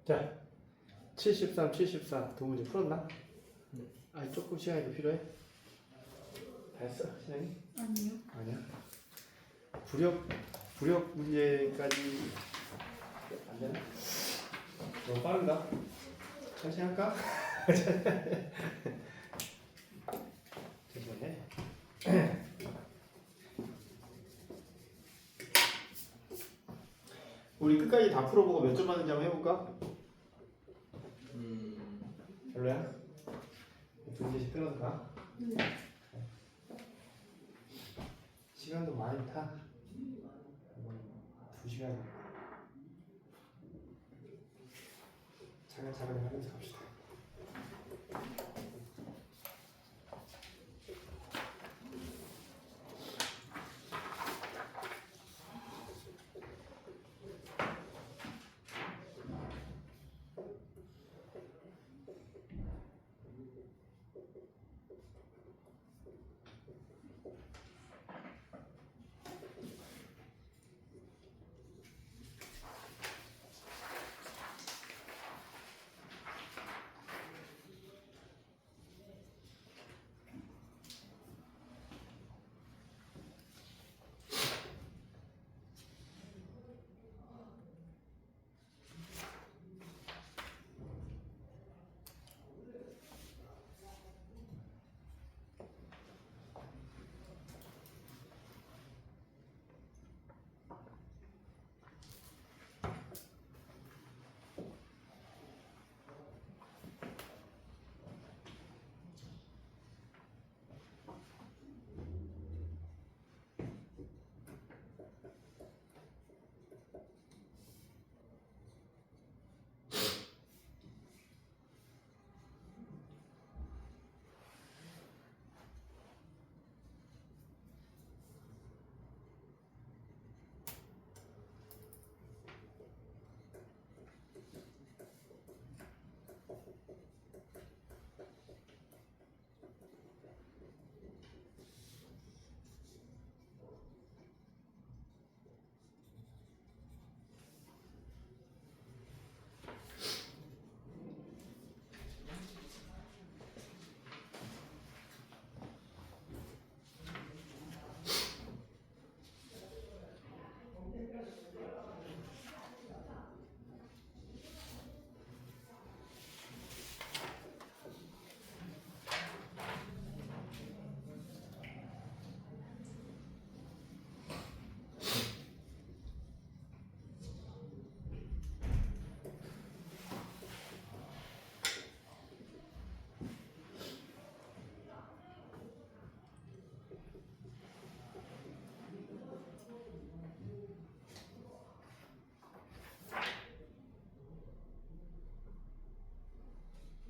자, 73, 74 두 문제 풀었나? 아, 조금 시간이 더 필요해? 다 했어, 시간이? 아니요. 아니야. 부력 문제까지 안 되나? 너무 빠른가? 천천히 할까? 잠시만요. 우리 끝까지 다 풀어보고 몇 점 맞는지 한번 해볼까? 별로야? 두 문제씩 끊어서 가? 네. 시간도 많이 타. 2시간. 차근차근 하면서 갑시다.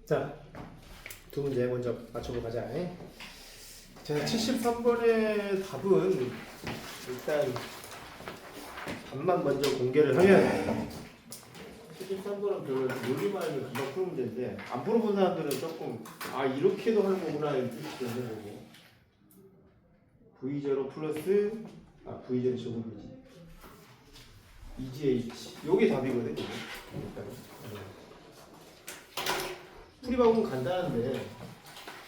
자, 두 문제 먼저 맞춰보고 가자. 자, 73번의 답은 일단 답만 먼저 공개를 하면 73번은 그 요리만 알면 금방 푸는 문제인데 안 풀어본 사람들은 조금 이렇게도 하는 거구나 이런 뜻이 되는 거고 V0 플러스 V0 제곱이지 2GH 요게 답이거든. 풀이방법은 간단한데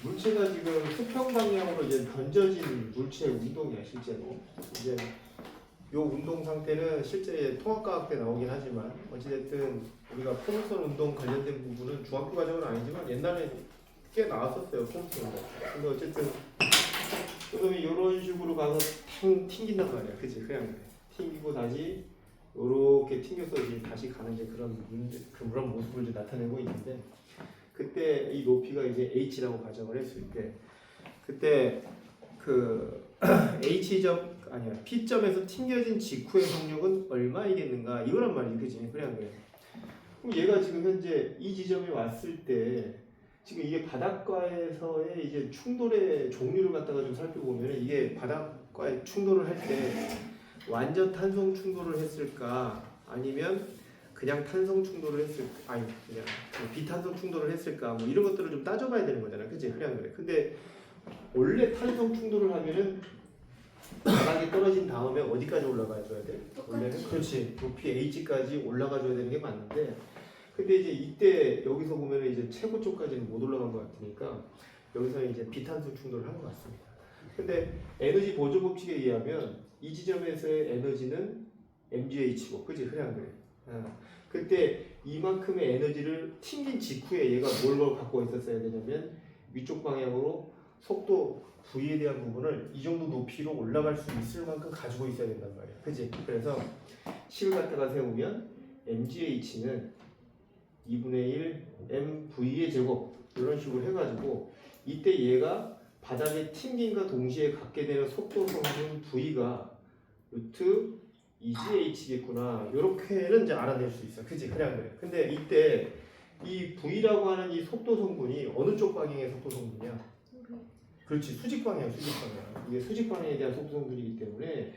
물체가 지금 수평 방향으로 이제 던져진 물체 운동이야 실제로. 이제 요 운동 상태는 실제 통합과학 때 나오긴 하지만 어찌됐든 우리가 포물선 운동 관련된 부분은 중학교 과정은 아니지만 옛날에 꽤 나왔었어요 포물선 운동. 근데 어쨌든 그러면 이런 식으로 가서 튕긴단 말이야, 그치? 그냥 튕기고 다시 요렇게 튕겨서 이제 다시 가는 이제 그런 모습을 이제 나타내고 있는데. 그때 이 높이가 이제 h라고 가정을 했을 때 그때 그 P점에서 튕겨진 직후의 속력은 얼마이겠는가 이거란 말이지, 그치? 그냥 그래. 그럼 얘가 지금 현재 이 지점에 왔을 때 지금 이게 바닷가에서의 이제 충돌의 종류를 갖다가 좀 살펴보면 이게 바닷가에 충돌을 할 때 완전 탄성 충돌을 했을까 아니면 그냥 탄성 충돌을 했을까 그냥 비탄성 충돌을 했을까 뭐 이런 것들을 좀 따져봐야 되는 거잖아, 그치? 그냥 그래. 근데 원래 탄성 충돌을 하면은 바닥에 떨어진 다음에 어디까지 올라가 줘야 돼? 원래는 그렇지 높이 h까지 올라가 줘야 되는 게 맞는데 근데 이제 이때 여기서 보면 이제 최고 쪽까지는 못 올라간 것 같으니까 여기서 이제 비탄소 충돌을 한 것 같습니다. 근데 에너지 보조 법칙에 의하면 이 지점에서의 에너지는 mgh고, 그지? 그래 안 그래? 그때 이만큼의 에너지를 튕긴 직후에 얘가 뭘 갖고 있었어야 되냐면 위쪽 방향으로 속도 v에 대한 부분을 이 정도 높이로 올라갈 수 있을 만큼 가지고 있어야 된단 말이야, 그지? 그래서 식을 갖다가 세우면 mgh는 2분의 1 mv의 제곱 이런 식으로 해가지고 이때 얘가 바닥에 튕김과 동시에 갖게 되는 속도 성분 v가 루트 2GH겠구나. 이렇게는 이제 알아낼 수 있어. 그치? 그래 안 그래? 근데 이때 이 V라고 하는 이 속도 성분이 어느 쪽 방향의 속도 성분이야? 그렇지. 수직 방향, 수직 방향. 이게 수직 방향에 대한 속도 성분이기 때문에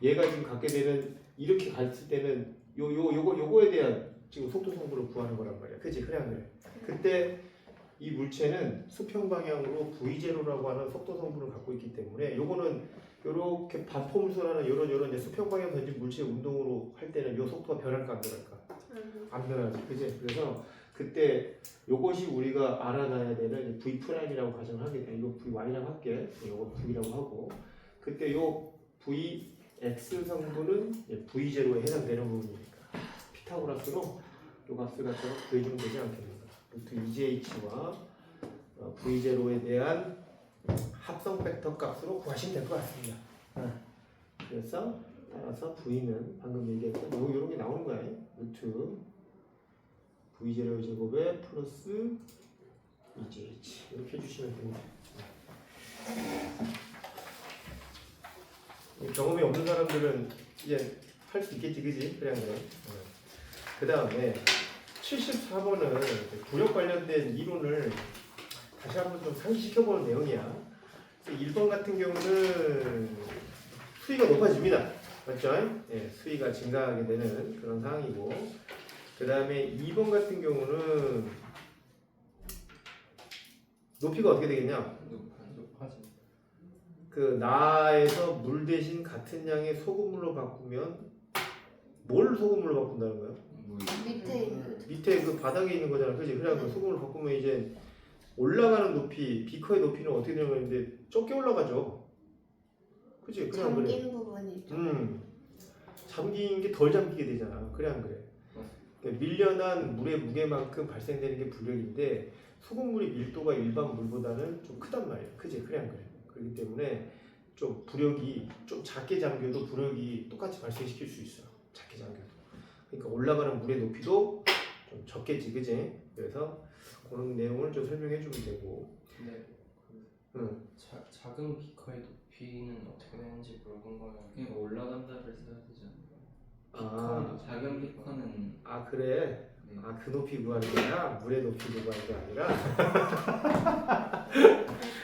얘가 지금 갖게 되는 이렇게 갔을 때는 요거에 대한 지금 속도 성분을 구하는 거란 말이야. 그치? 그래 안 그래? 그때 이 물체는 수평 방향으로 V0라고 하는 속도 성분을 갖고 있기 때문에 요거는 요렇게 반포물선하는 요런 이제 수평 방향 던진 물체 운동으로 할 때는 요 속도가 변할까 안 변할까? 안 변하지, 그지? 그래서 그때 요것이 우리가 알아놔야 되는 V 프라임이라고 가정을 하게 돼. 이거 Vy라고 할게. 요거 V라고 하고 그때 요 Vx 성분은 V0에 해당되는 부분이니까 피타고라스로 요 값을 갖다가 구해주면 되지 않겠는가? 루트 2GH와 V0에 대한 합성 벡터 값으로 구하시면 될 것 같습니다. 그래서 따라서 V는 방금 얘기했던 요런 게 나오는 거예요. 루트 V0 제곱에 플러스 2GH 이렇게 해주시면 됩니다. 경험이 없는 사람들은 이제 할 수 있겠지, 그지? 그래 안 그래? 그 다음에 74번은 부력 관련된 이론을 다시 한번 좀 상기시켜보는 내용이야. 1번 같은 경우는 수위가 높아집니다. 맞죠? 예, 수위가 증가하게 되는 그런 상황이고, 그 다음에 2번 같은 경우는 높이가 어떻게 되겠냐? 그 나에서 물 대신 같은 양의 소금물로 바꾸면 뭘 소금물로 바꾼다는 거야? 밑에 그 바닥에 있는 거잖아, 그지? 그래갖고 소금을 바꾸면 이제 올라가는 높이, 비커의 높이는 어떻게 되는 건데 적게 올라가죠. 그치? 그래 안 그래? 잠긴 부분이죠. 잠긴 게 덜 잠기게 되잖아. 그래 안 그래? 그러니까 밀려난 물의 무게만큼 발생되는 게 부력인데 소금물의 밀도가 일반 물보다는 좀 크단 말이야. 그치? 그래 안 그래? 그렇기 때문에 좀 부력이 좀 작게 잠겨도 부력이 똑같이 발생시킬 수 있어. 작게 잠겨도. 그러니까 올라가는 물의 높이도 좀 적겠지, 그치? 그래서 그런 내용을 좀 설명해 주면 되고. 근데 작은 비커의 높이는 어떻게 되는지 물어본 거는 그냥 올라간다를 써야 되지 않나요? 아, 작은 비커는 아 그래? 네. 아 그 높이 구하는 거야? 물의 높이 구하는 게 아니라?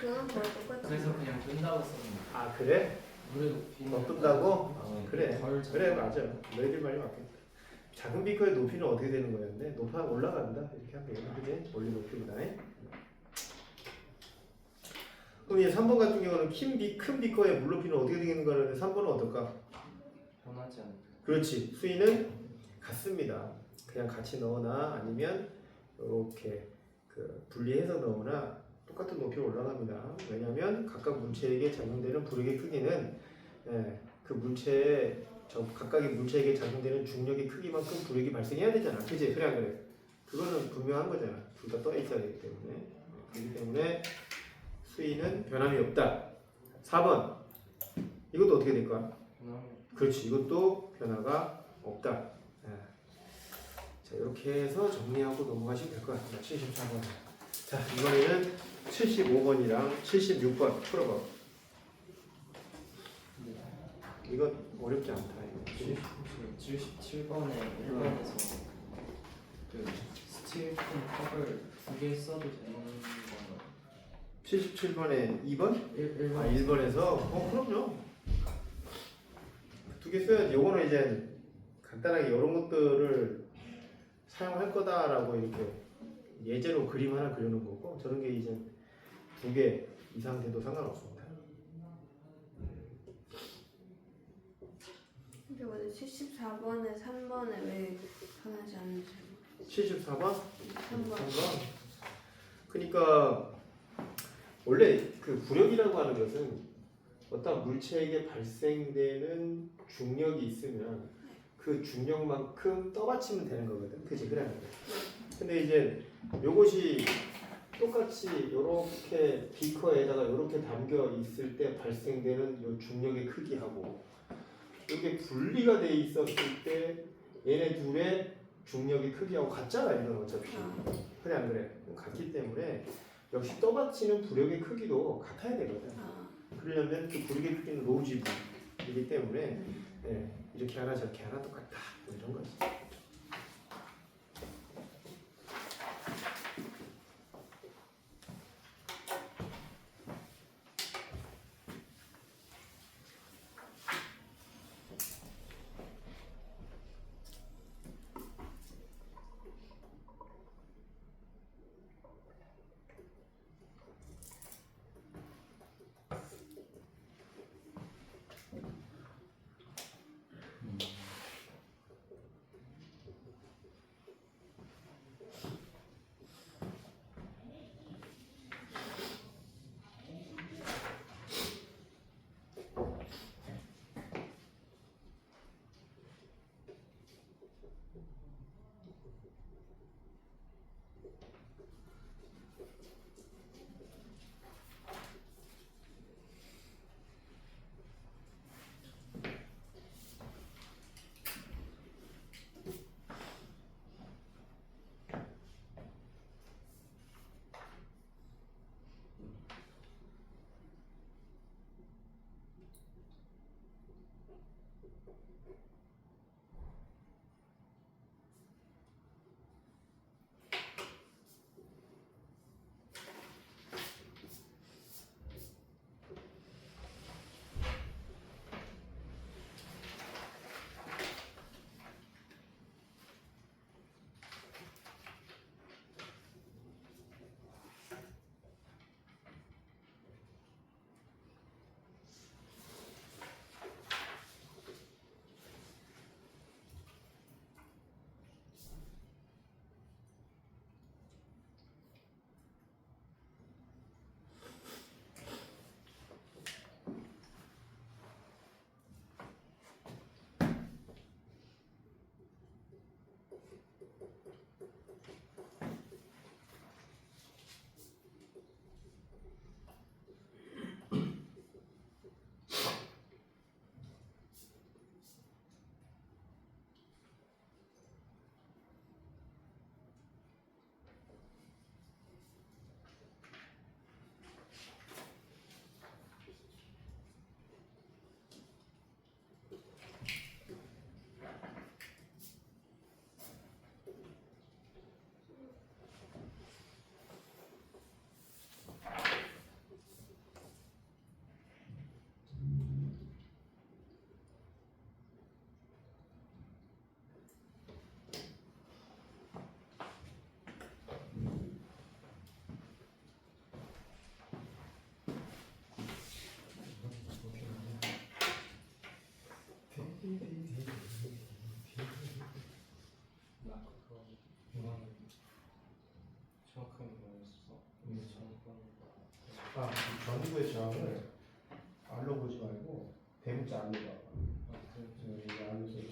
그건 뭐 똑같아. 그래서 그냥 끈다고 썼는데 아 그래? 물의 높이는 높은다고? 그래. 덜 그래 맞아. 너희들 말이 맞겠다. 작은 비커의 높이는 어떻게 되는 거였는데 높아 올라간다 이렇게 하면 되겠네. 그지? 원리 높이보다. 그럼 이제 3번 같은 경우는 큰 비커의 물 높이는 어떻게 되겠는가 하는데 3번은 어떨까? 변하지 않을까? 그렇지. 수위는 같습니다. 그냥 같이 넣거나 아니면 이렇게 그 분리해서 넣거나 똑같은 높이로 올라갑니다. 왜냐하면 각각 물체에게 작용되는 부력의 크기는 그 물체의 각각의 물체에게 작용되는 중력의 크기만큼 부력이 발생해야 되잖아. 그지? 그래 안 그래? 그거는 분명한 거잖아. 둘 다 떠 있어야 되기 때문에. 그렇기 때문에 수위는 변함이 없다. 4번. 이것도 어떻게 될까? 변함이 그렇지. 이것도 변화가 없다. 자, 이렇게 해서 정리하고 넘어가시면 될 것 같습니다. 74번. 자, 이번에는 75번이랑 76번 풀어봐. 이건 어렵지 않다. 이거. 77번에 1번에서 그 스티로폼 컵을 2개 써도 되는 건가요? 77번에 2번? 1번 아, 1번에서? 그럼요. 두 개 써야지. 요거는 이제 간단하게 이런 것들을 사용할 거다라고 이렇게 예제로 그림 하나 그려놓은 거고, 저런 게 이제 2개 이상 돼도 상관없습니다. 근데 오늘 74번에 3번에 왜 변하지 않는지 모르겠어요. 74번? 3번. 3번. 그러니까 원래 그 부력이라고 하는 것은 어떤 물체에게 발생되는 중력이 있으면 그 중력만큼 떠받치면 되는 거거든. 그지? 그래. 근데 이제 요것이 똑같이 요렇게 비커에다가 요렇게 담겨 있을 때 발생되는 요 중력의 크기하고 이게 분리가 돼 있었을 때 얘네 둘의 중력의 크기하고 같잖아. 이건 어차피. 그래 안 그래? 같기 때문에 역시 떠받치는 부력의 크기도 같아야 되거든. 그러려면 그 부력의 크기는 로우지이기 때문에 예, 이렇게 하나 저렇게 하나 똑같다 이런 거지. 정확하게 모르겠어. 아, 전두의 저항을 알로 보지 말고 대문자 알로 봐. 여기 알로 써서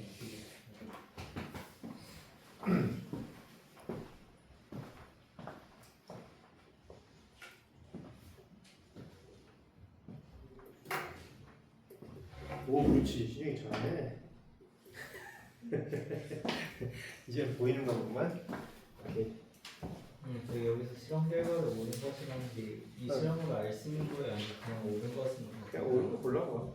오, 그렇지. 신영이 잘하네. 이제 보이는 거구만. 오케이. 그 여기서 실험 결과를 옳은 것이라는 게 이 실험으로 알 수 있는 거예요? 아니면 그냥 옳은 것은 그냥 옳은 거 골라봐.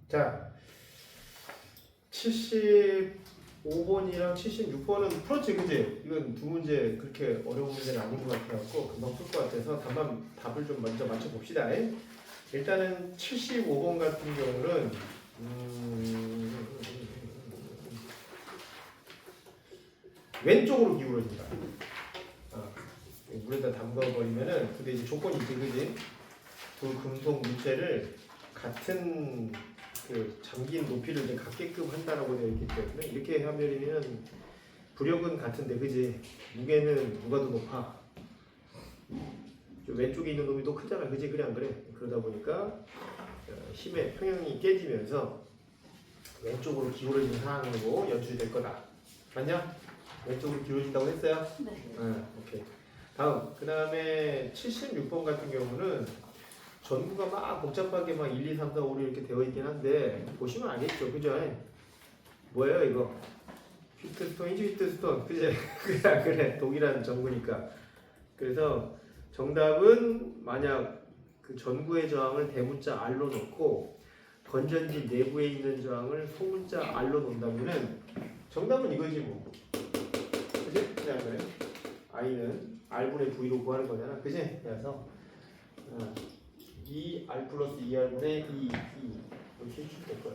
자, 75번이랑 76번은 풀었지, 그지? 이건 두 문제 그렇게 어려운 문제는 아닌 것 같아갖고 금방 풀 것 같아서 답을 좀 먼저 맞춰봅시다. 일단은 75번 같은 경우는 왼쪽으로 기울어진다. 물에다 담가버리면은 근데 이제 조건이 있지, 그지? 두 금속 물체를 같은 그 잠긴 높이를 이제 갖게끔 한다라고 되어 있기 때문에 이렇게 하면은 부력은 같은데 그지? 무게는 누가 더 높아? 저 왼쪽에 있는 놈이 더 크잖아, 그지? 그래 안 그래? 그러다 보니까 힘의 평형이 깨지면서 왼쪽으로 기울어진 상황으로 연출될 거다. 맞냐? 왼쪽으로 기울어진다고 했어요? 네. 오케이. 다음, 그 다음에 76번 같은 경우는 전구가 막 복잡하게 막 1, 2, 3, 4, 5 이렇게 되어 있긴 한데 보시면 알겠죠, 그죠? 뭐예요 이거? 휘트스톤이지 휘트스톤, 그지? 그래 동일한 전구니까. 그래서 정답은 만약 그 전구의 저항을 대문자 R로 놓고 건전지 내부에 있는 저항을 소문자 R로 놓는다면은 정답은 이거지 뭐. 그지? 그냥 그래. I는 R분의 V로 구하는 거잖아. 그지? 그래서 2R 플러스 2R분의 2 이렇게 해주면 될 거야.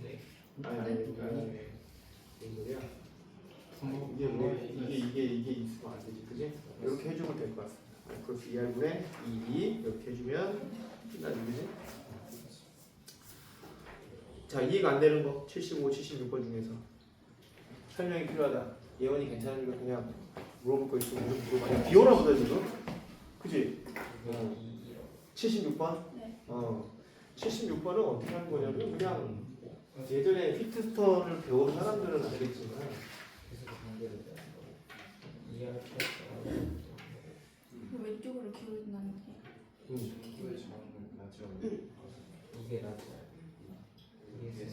네. 아니. 무슨 소리야? 이게 있으면 안 되지. 그지? 이렇게 해주면 될 것 같습니다. R 플러스 2R분의 2 이렇게 해주면 끝나는 거지? 자, 이해가 안 되는 거 75, 76번 중에서 설명이 필요하다. 예원이 괜찮으니까 그냥 물어볼 거 있으면 물어봐. 비오나 보다 지금? 그지? 76번? 네. 76번은 어떻게 하는 거냐면 그냥 예전에 휘트스톤을 배운 사람들은 알겠지만 계속 관계를 이해할 수 왼쪽으로 기울어진다는 게. 기구의 저항은 나죠. 이게 낫죠. 이게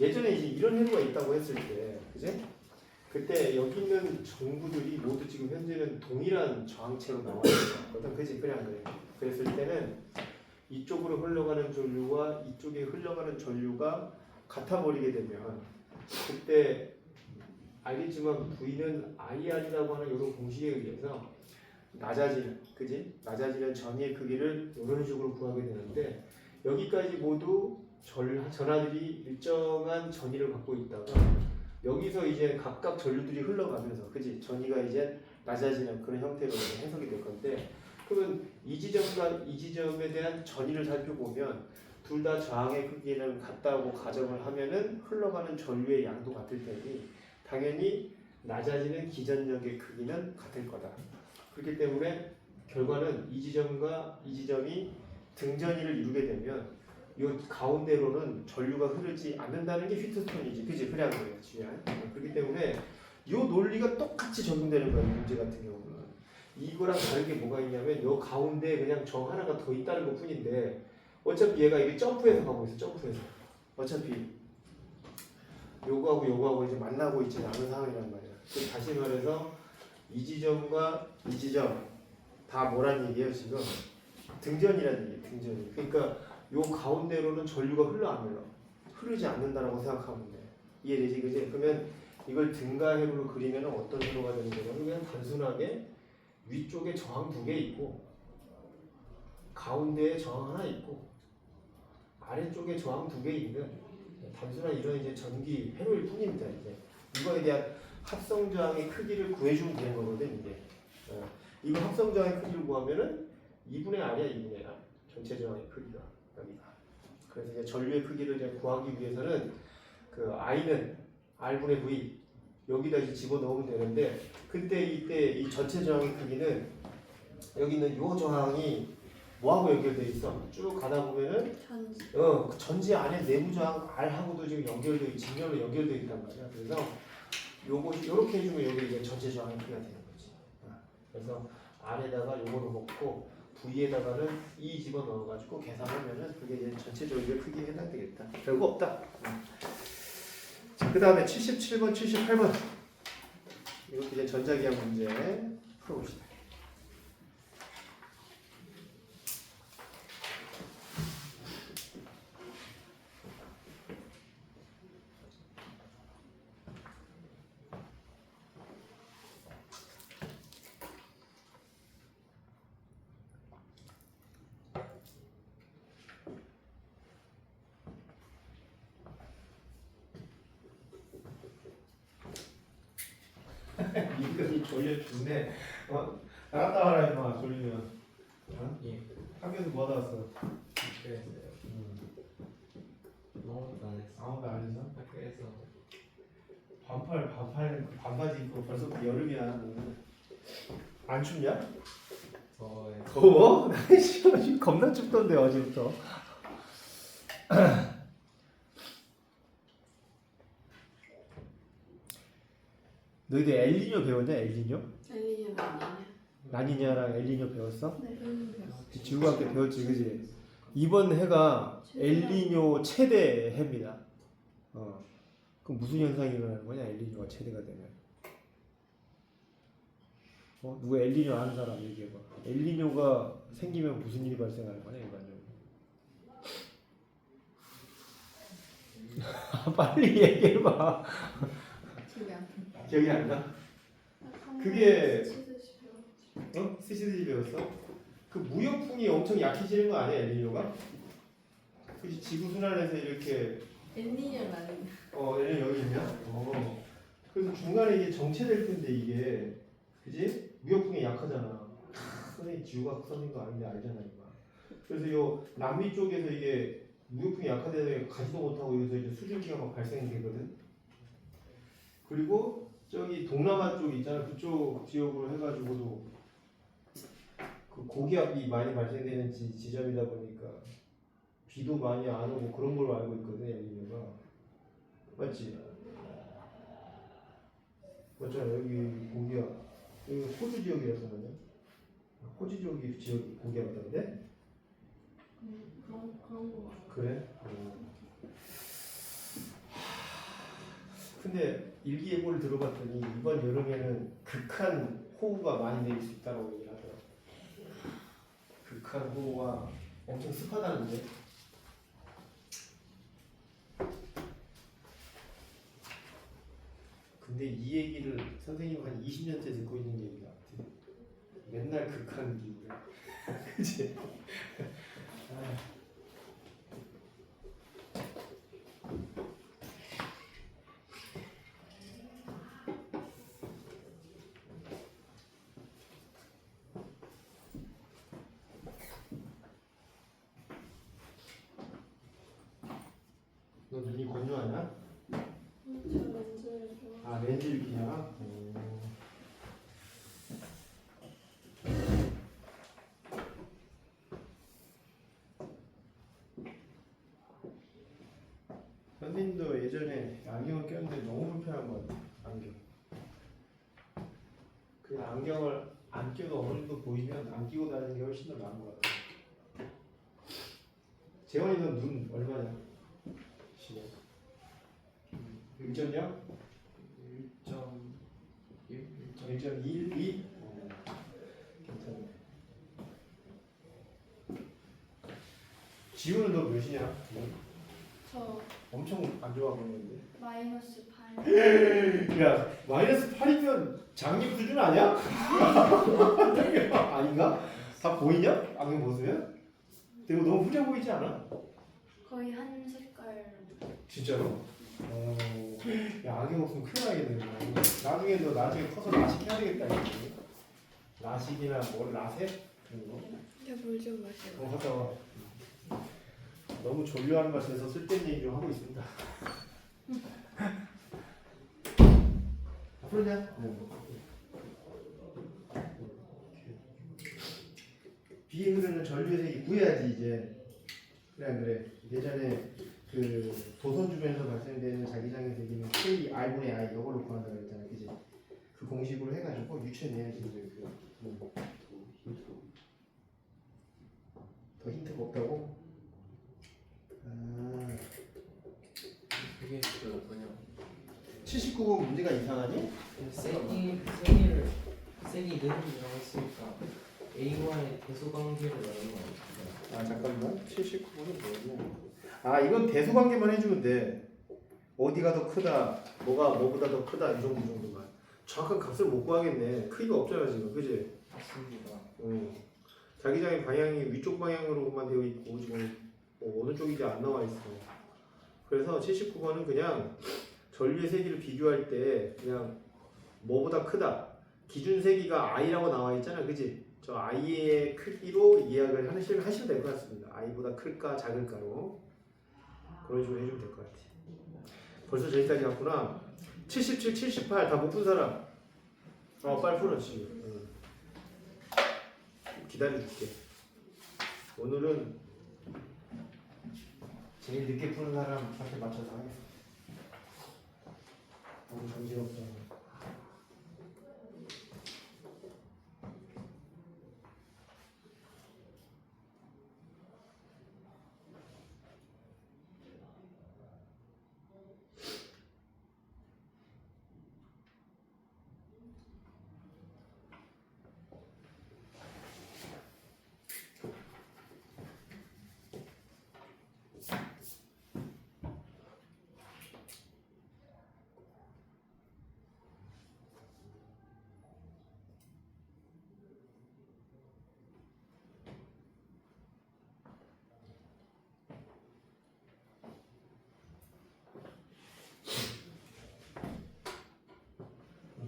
예전에 이제 이런 회로가 있다고 했을 때, 그제? 그때 여기 있는 전구들이 모두 지금 현재는 동일한 저항체로 나와 있거든, 그지? 그냥 그래. 그랬을 때는 이쪽으로 흘러가는 전류와 이쪽에 흘러가는 전류가 같아 버리게 되면 그때 알겠지만 V는 IR이라고 하는 이런 공식에 의해서 낮아지는, 그지? 낮아지는 전위의 크기를 이런 식으로 구하게 되는데 여기까지 모두 전하들이 일정한 전위를 갖고 있다가 여기서 이제 각각 전류들이 흘러가면서, 그지? 전위가 이제 낮아지는 그런 형태로 해석이 될 건데, 그러면 이 지점과 이 지점에 대한 전위를 살펴보면 둘 다 저항의 크기는 같다고 가정을 하면은 흘러가는 전류의 양도 같을 테니 당연히 낮아지는 기전력의 크기는 같을 거다. 그렇기 때문에 결과는 이 지점과 이 지점이 등전위를 이루게 되면 이 가운데로는 전류가 흐르지 않는다는 게 휘트스톤이지, 그지? 그래 안 그래요, 지안? 그렇기 때문에 이 논리가 똑같이 적용되는 거예요, 문제 같은 경우는. 이거랑 다르게 뭐가 있냐면 이 가운데 그냥 정 하나가 더 있다는 것 뿐인데 어차피 얘가 이게 점프해서 가고 있어, 점프해서. 어차피 요거하고 이제 만나고 있지 않은 상황이란 말이야. 다시 말해서 이 지점과 이 지점 다 뭐란 얘기예요 지금? 등전이라는 얘기예요, 등전이. 그러니까 요 가운데로는 전류가 흘러 안 흘러? 흐르지 않는다라고 생각하면 돼. 이해되지, 그지? 그러면 이걸 등가 회로로 그리면 어떤 회로가 되는 거냐면 그냥 단순하게 위쪽에 저항 두 개 있고 가운데에 저항 하나 있고 아래쪽에 저항 두 개 있는 단순한 이런 이제 전기 회로일 뿐입니다. 이제 이거에 대한 합성 저항의 크기를 구해주면 되는 거거든 이게. 이거 합성 저항의 크기를 구하면은 2분의 R이야, 2분의 R. 전체 저항의 크기가 여기다. 그래서 이제 전류의 크기를 이제 구하기 위해서는 그 I는 R분의 V 여기다 이제 집어 넣으면 되는데 그때 이때 이 전체 저항의 크기는 여기 있는 요 저항이 뭐하고 연결돼 있어? 쭉 가다 보면은 전지. 그 전지 안에 내부 저항 R하고도 지금 연결돼 직렬로 연결돼 있단 말이야. 그래서 요거 요렇게 해주면 여기 이제 전체 저항의 크기가 되는 거지. 그래서 R에다가 요거를 넣고 V에다가는 E 집어 넣어가지고 계산하면은 그게 이제 전체 전류의 크기에 해당되겠다. 별거 없다. 자, 그 다음에 77번, 78번 이것도 이제 전자기학 문제 풀어봅시다. 이근이 졸려 죽네. 나갔다 와라 임마 졸리면. 어? 예. 학교에서 뭐 하다 왔어? 학교에서요. 아무것도 안 했어. 아무도 안 했어? 학교에서 반바지 입고 벌써 여름이야. 안 춥냐? 더워요. 더워? 날씨 겁나 춥던데 어제부터. 너희들 엘니뇨 배웠냐? 엘니뇨? 엘리뇨가 아니냐? 라니냐랑 엘니뇨 배웠어? 네, 배웠어. 지구과학 때 배웠지, 그지? 이번 해가 엘니뇨 최대 해입니다. 그럼 무슨 현상이 일어나는 거냐? 엘니뇨가 최대가 되면. 누가 엘니뇨 아는 사람 얘기해봐. 엘니뇨가 생기면 무슨 일이 발생하는 거냐, 일반적으로? 빨리 얘기해봐. 기억이 안 나. 기억이 안 나? 그게- 치듯이 배웠지. 스시드지 배웠어? 그 무역풍이 엄청 약해지는 거 아니야, 엘니뇨가? 그치, 지구 순환에서 이렇게 엘리뇨는 아니냐? 얘는 여기 있냐? 그래서 중간에 이게 정체될 텐데 이게 그지? 무역풍이 약하잖아. 선생님 지구과학 선생님 거 아닌데 알잖아 이거. 그래서 요 남미 쪽에서 이게 무역풍이 약하대서 가지도 못하고 여기서 이제 수증기가 막 발생되거든. 그리고 저기 동남아 쪽 있잖아. 그쪽 지역으로 해가지고도 그 고기압이 많이 발생되는 지점이다 보니까 비도 많이 안 오고 그런 걸로 알고 있거든, 엘니뇨가. 맞지? 맞잖아. 여기 고기압. 여기 호주 지역이라서 말이야. 호주 지역이 고기압이던데? 그런 거 같아. 그래? 근데 일기예보를 들어봤더니 이번 여름에는 극한 호우가 많이 내릴 수 있다고 얘기를 하더라고. 극한 호우가 엄청 습하다는데. 근데 이 얘기를 선생님 한 20년째 듣고 있는 얘기 같아. 맨날 극한 기후. 그치? 너 눈이 건조하냐? 저 렌즈를 좋아. 아, 렌즈를 끼냐? 선생님도 예전에 안경을 꼈는데 너무 불편한 것 같아. 안경. 그냥 안경을 안 껴도 어느 정도 보이면 안 끼고 다니는 게 훨씬 더 나은 것 같아. 재원이 너 눈 얼마냐? 시간. 1.0? 1.12? 괜찮네. 지우는 너 몇이냐? 저 엄청 안 좋아 보이는데. -8. 야, -8이면 장님 수준 아니야? 아닌가? 다 보이냐? 안경 벗으면? 근데 이거 너무 후져 보이지 않아? 거의 한 색깔. 진짜로? 야, 안경 없으면 큰일 나겠네. 나중에 너 나중에 커서 라식 해야 되겠다. 이거. 라식이나 뭐 라섹? 그런 거? 물 좀 마셔. 갔다 와. 너무 졸려하는 것 같아서 쓸데있는 얘기 좀 하고 있습니다. 그러냐? 비에 흐르는 전류의 색이 구해야지 이제. 그래 안 그래? 예전에 그 도선 주변에서 발생되는 자기장의 세기는 K R분의 I 이걸로 구한다고 했잖아, 그지? 그 공식으로 해가지고 유추해내야지 이제 더 힌트가 없다고? 그게 그 뭐냐 79번 문제가 이상하니? 색이 느낌이라고 했으니까 A와의 대소관계를 넣는 거 아니야? 아 잠깐만 79번은 뭐냐? 아 이건 대소관계만 해주면 돼. 어디가 더 크다, 뭐보다 더 크다 이 정도만. 정확한 값을 못 구하겠네. 크기가 없잖아 지금, 그지? 맞습니다. 자기장의 방향이 위쪽 방향으로만 되어 있고 지금 어느 쪽인지 안 나와 있어. 그래서 79번은 그냥 전류의 세기를 비교할 때 그냥 뭐보다 크다. 기준 세기가 I라고 나와 있잖아, 그지? 저 i의 크기로 이해를 하시면 될 것 같습니다. i보다 클까 작을까로 그런 식으로 해주면 될 것 같아요. 벌써 저기까지 갔구나. 77, 78 다 못 푼 사람. 빨리 풀어 지금. 기다려줄게. 오늘은 제일 늦게 푸는 사람한테 맞춰서 하겠습니다. 너무 정신없잖아.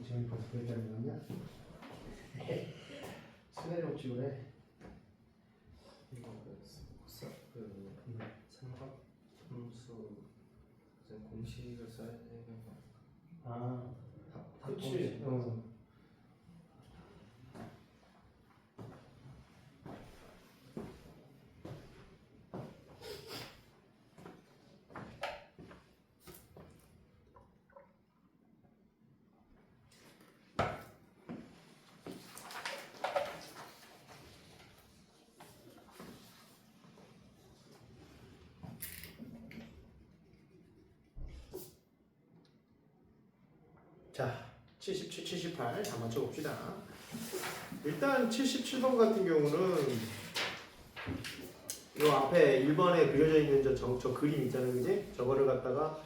지금 벌써 그랬다는 거냐? 수내력 지원해. 이거 삼각 함수 공식을 써야 되는 거. 아, 그치. 공식. 자, 77, 78 다 맞춰봅시다. 일단 77번 같은 경우는 이 앞에 1번에 그려져 있는 저 그림 있잖아요, 그지? 저거를 갖다가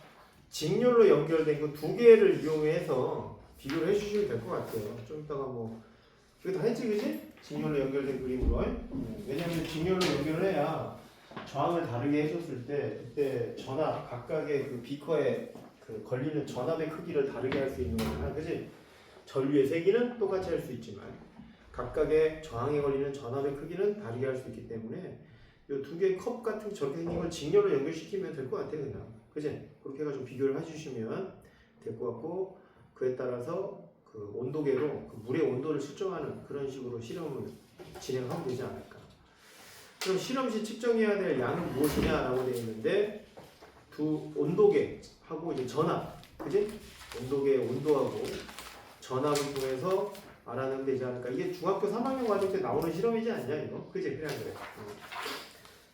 직렬로 연결된 그 두 개를 이용해서 비교를 해주시면 될 것 같아요. 좀 이따가 뭐 이거 다 했지, 그지? 직렬로 연결된 그림으로. 왜냐면 직렬로 연결을 해야 저항을 다르게 해줬을 때 그때 전압 각각의 그 비커에 그 걸리는 전압의 크기를 다르게 할 수 있는 거잖아, 그지? 전류의 세기는 똑같이 할 수 있지만 각각의 저항에 걸리는 전압의 크기는 다르게 할 수 있기 때문에 이 두 개의 컵 같은 저렇게 생긴 걸 직렬로 연결시키면 될 것 같아, 그냥. 그지? 그렇게 해가지고 비교를 해주시면 될 것 같고, 그에 따라서 그 온도계로 그 물의 온도를 측정하는 그런 식으로 실험을 진행하면 되지 않을까. 그럼 실험 시 측정해야 될 양은 무엇이냐라고 되어 있는데, 두 온도계하고 이제 전압, 그지? 온도계의 온도하고 전압을 통해서 알아내면 되지 않을까. 이게 중학교 3학년 과정 때 나오는 실험이지 않냐, 이거? 그지? 그냥 그래.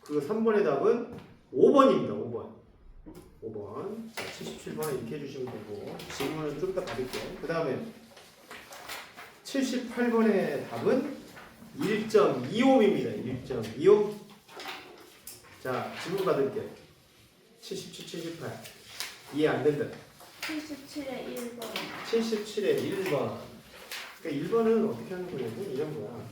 그 3번의 답은 5번입니다. 5번. 자, 77번에 이렇게 해주시면 되고, 질문은 좀 이따 받을게요. 그 다음에 78번의 답은 1.2옴입니다. 1.2옴. 자, 질문 받을게요. 77, 78. 이해 안 된다. 77에 1번. 77에 1번. 그러니까 1번은 어떻게 하는 거냐고 이런 거야.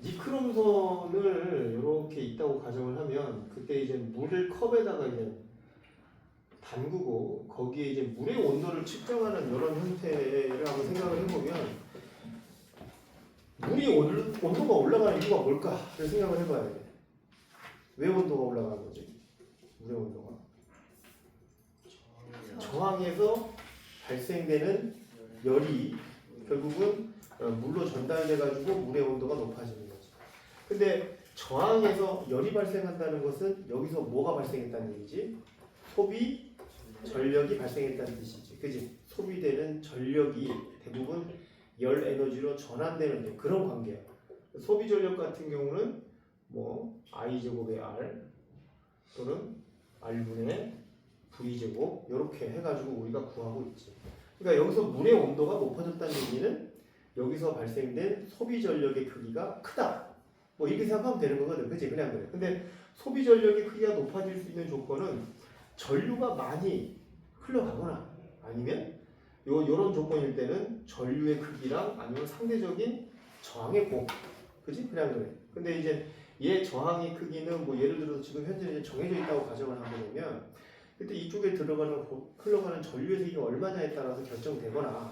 니크롬선을 이렇게 있다고 가정을 하면 그때 이제 물을 컵에다가 이제 담그고 거기에 이제 물의 온도를 측정하는 이런 형태를 한번 생각을 해보면 물이 온도가 올라가는 이유가 뭘까를 생각을 해봐야 돼. 왜 온도가 올라가는 거지? 물의 온도가 저항에서 발생되는 열이 결국은 물로 전달돼가지고 물의 온도가 높아지는 거죠. 근데 저항에서 열이 발생한다는 것은 여기서 뭐가 발생했다는 얘기지? 소비 전력이 발생했다는 뜻이지. 그지? 소비되는 전력이 대부분 열 에너지로 전환되는 그런 관계야. 소비 전력 같은 경우는 뭐 I 제곱의 R 또는 R분의 V제곱 이렇게 해가지고 우리가 구하고 있지. 그러니까 여기서 물의 온도가 높아졌다는 얘기는 여기서 발생된 소비 전력의 크기가 크다. 뭐 이렇게 생각하면 되는 거거든. 그치? 그냥 그래. 근데 소비 전력의 크기가 높아질 수 있는 조건은 전류가 많이 흘러가거나 아니면 요런 조건일 때는 전류의 크기랑 아니면 상대적인 저항의 공. 그치? 그냥 그래. 근데 이제 얘 저항의 크기는 뭐 예를 들어서 지금 현재 이제 정해져 있다고 가정을 하게 되면 그때 이쪽에 흘러가는 전류의 세기가 얼마냐에 따라서 결정되거나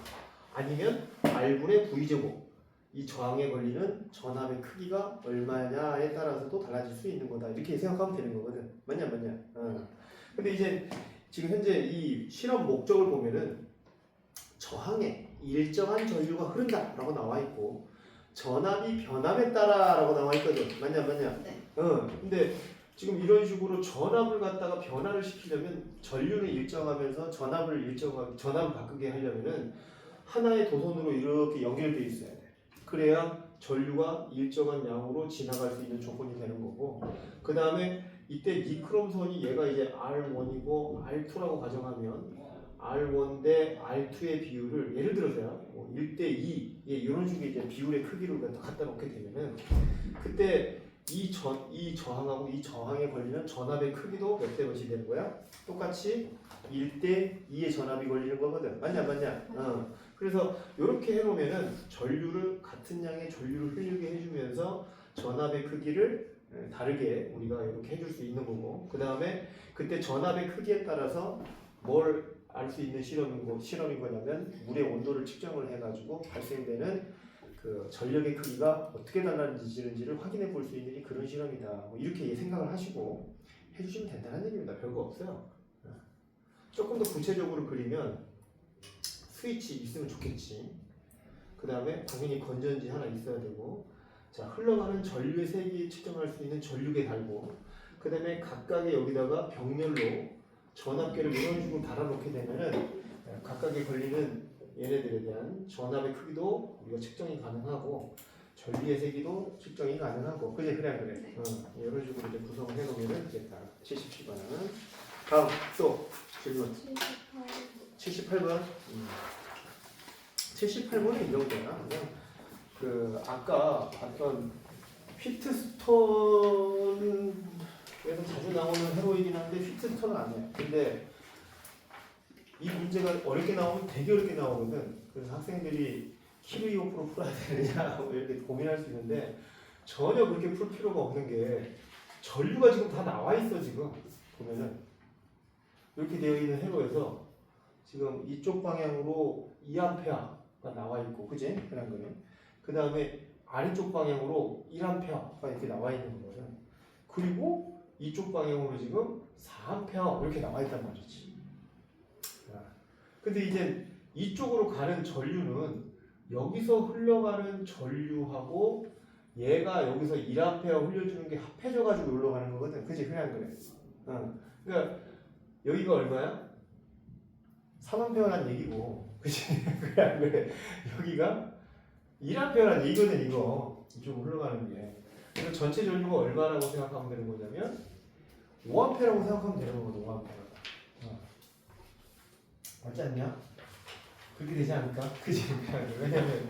아니면 R분의 V제곱 이 저항에 걸리는 전압의 크기가 얼마냐에 따라서도 달라질 수 있는 거다. 이렇게 생각하면 되는 거거든. 맞냐? 근데 이제 지금 현재 이 실험 목적을 보면은 저항에 일정한 전류가 흐른다라고 나와 있고 전압이 변함에 따라라고 나와 있거든. 맞냐? 네. 근데 지금 이런 식으로 전압을 갖다가 변화를 시키려면 전류는 일정하면서 전압을 바꾸게 하려면은 하나의 도선으로 이렇게 연결되어 있어야 돼. 그래야 전류가 일정한 양으로 지나갈 수 있는 조건이 되는 거고 그 다음에 이때 니크롬선이 얘가 이제 R1이고 R2라고 가정하면 R1 대 R2의 비율을 예를 들어서요 뭐 1대 2 이런 식의 이제 비율의 크기를 갖다 놓게 되면은 그때 이 저항하고 이 저항에 걸리는 전압의 크기도 몇 대 몇이 되는 거야? 똑같이 1대 2의 전압이 걸리는 거거든. 맞냐? 그래서 이렇게 해놓으면은 같은 양의 전류를 흘리게 해주면서 전압의 크기를 다르게 우리가 이렇게 해줄 수 있는 거고 그 다음에 그때 전압의 크기에 따라서 뭘 알 수 있는 실험인 거냐면 물의 온도를 측정을 해가지고 발생되는 그 전력의 크기가 어떻게 달라지는지를 확인해 볼 수 있는 그런 실험이다. 뭐 이렇게 생각을 하시고 해주시면 된다는 얘기입니다. 별거 없어요. 조금 더 구체적으로 그리면 스위치 있으면 좋겠지. 그 다음에 당연히 건전지 하나 있어야 되고 자 흘러가는 전류의 세기 측정할 수 있는 전류계 달고 그 다음에 각각의 여기다가 병렬로 전압계를 이런 식으로 달아놓게 되면은 각각에 걸리는 얘네들에 대한 전압의 크기도 우리가 측정이 가능하고 전류의 세기도 측정이 가능하고 그래. 이런 식으로 이제 구성을 해놓으면 됐다. 77번은 다음 또 질문 78번 78번은 이런 거야. 그냥 그 아까 봤던 휘트스톤에서 자주 나오는 회로이긴 한데 휘트스톤은 아니야. 근데 이 문제가 어렵게 나오면 되게 어렵게 나오거든. 그래서 학생들이 키로 풀어야 되느냐 뭐 이렇게 고민할 수 있는데 전혀 그렇게 풀 필요가 없는 게 전류가 지금 다 나와 있어. 지금 보면은 이렇게 되어 있는 회로에서 지금 이쪽 방향으로 2A가 나와 있고 그지? 그런 거는 그 다음에 아래쪽 방향으로 1A가 이렇게 나와 있는 거거든. 그리고 이쪽 방향으로 지금 4A 이렇게 나와 있단 말이지. 근데 이제 이쪽으로 가는 전류는 여기서 흘러가는 전류하고 얘가 여기서 1A 흘려주는 게 합해져가지고 올라가는 거거든. 그치? 그래. 그러니까 여기가 얼마야? 3A란 얘기고, 그치? 그래. 여기가 1A란 얘기거든, 이거. 이쪽으로 흘러가는 게. 그래서 전체 전류가 얼마라고 생각하면 되는 거냐면 5A라고 생각하면 되는 거거든, 5A. 맞지 않냐? 그렇게 되지 않을까? 그치? 왜냐면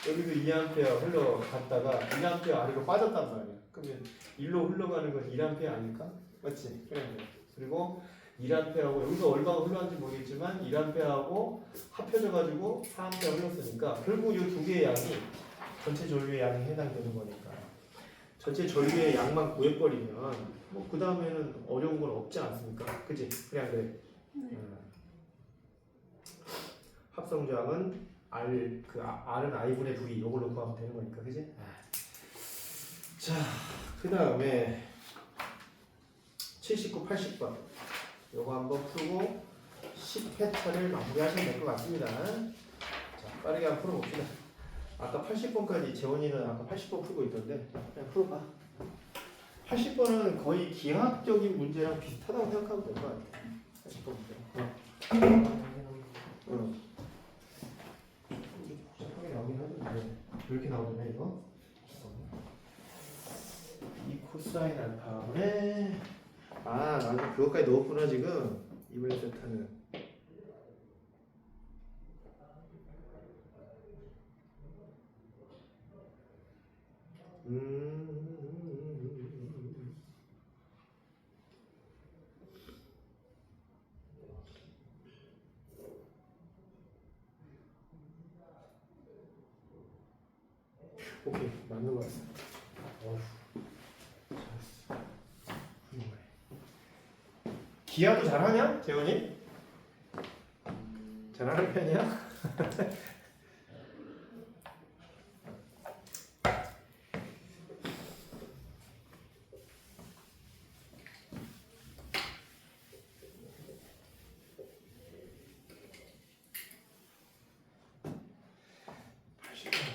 여기도 2A 흘러갔다가 1A 아래로 빠졌단 말이야. 그러면 일로 흘러가는 건 1A 아닐까? 맞지? 그래. 그리고 1A하고 여기서 얼마가 흘러간지 모르겠지만 1A하고 합해져가지고 4A 흘렀으니까 결국 이 두 개의 양이 전체 전류의 양에 해당되는 거니까 전체 전류의 양만 구해버리면 뭐 그 다음에는 어려운 건 없지 않습니까? 그치? 그래. 합성저항은 R은 I분의 V 이걸로 구하면 되는 거니까 그지? 자, 그 다음에 79, 80번 요거 한번 풀고 10회차를 마무리하시면 될 것 같습니다. 자, 빠르게 한번 풀어봅시다. 아까 80번까지 재원이는 아까 80번 풀고 있던데 그냥 풀어봐. 80번은 거의 기하학적인 문제랑 비슷하다고 생각하면 될 것 같아. 80번 문제. 복잡하게 나오긴 하는데 왜 이렇게 나오냐 이거? 이 코사인 알파분에 나도 그것까지 넣었구나 지금 이번에 세타는 오케이 맞는 거 같아. 잘했어. 훌륭해. 기하도 잘하냐? 재원이? 잘하는 편이야?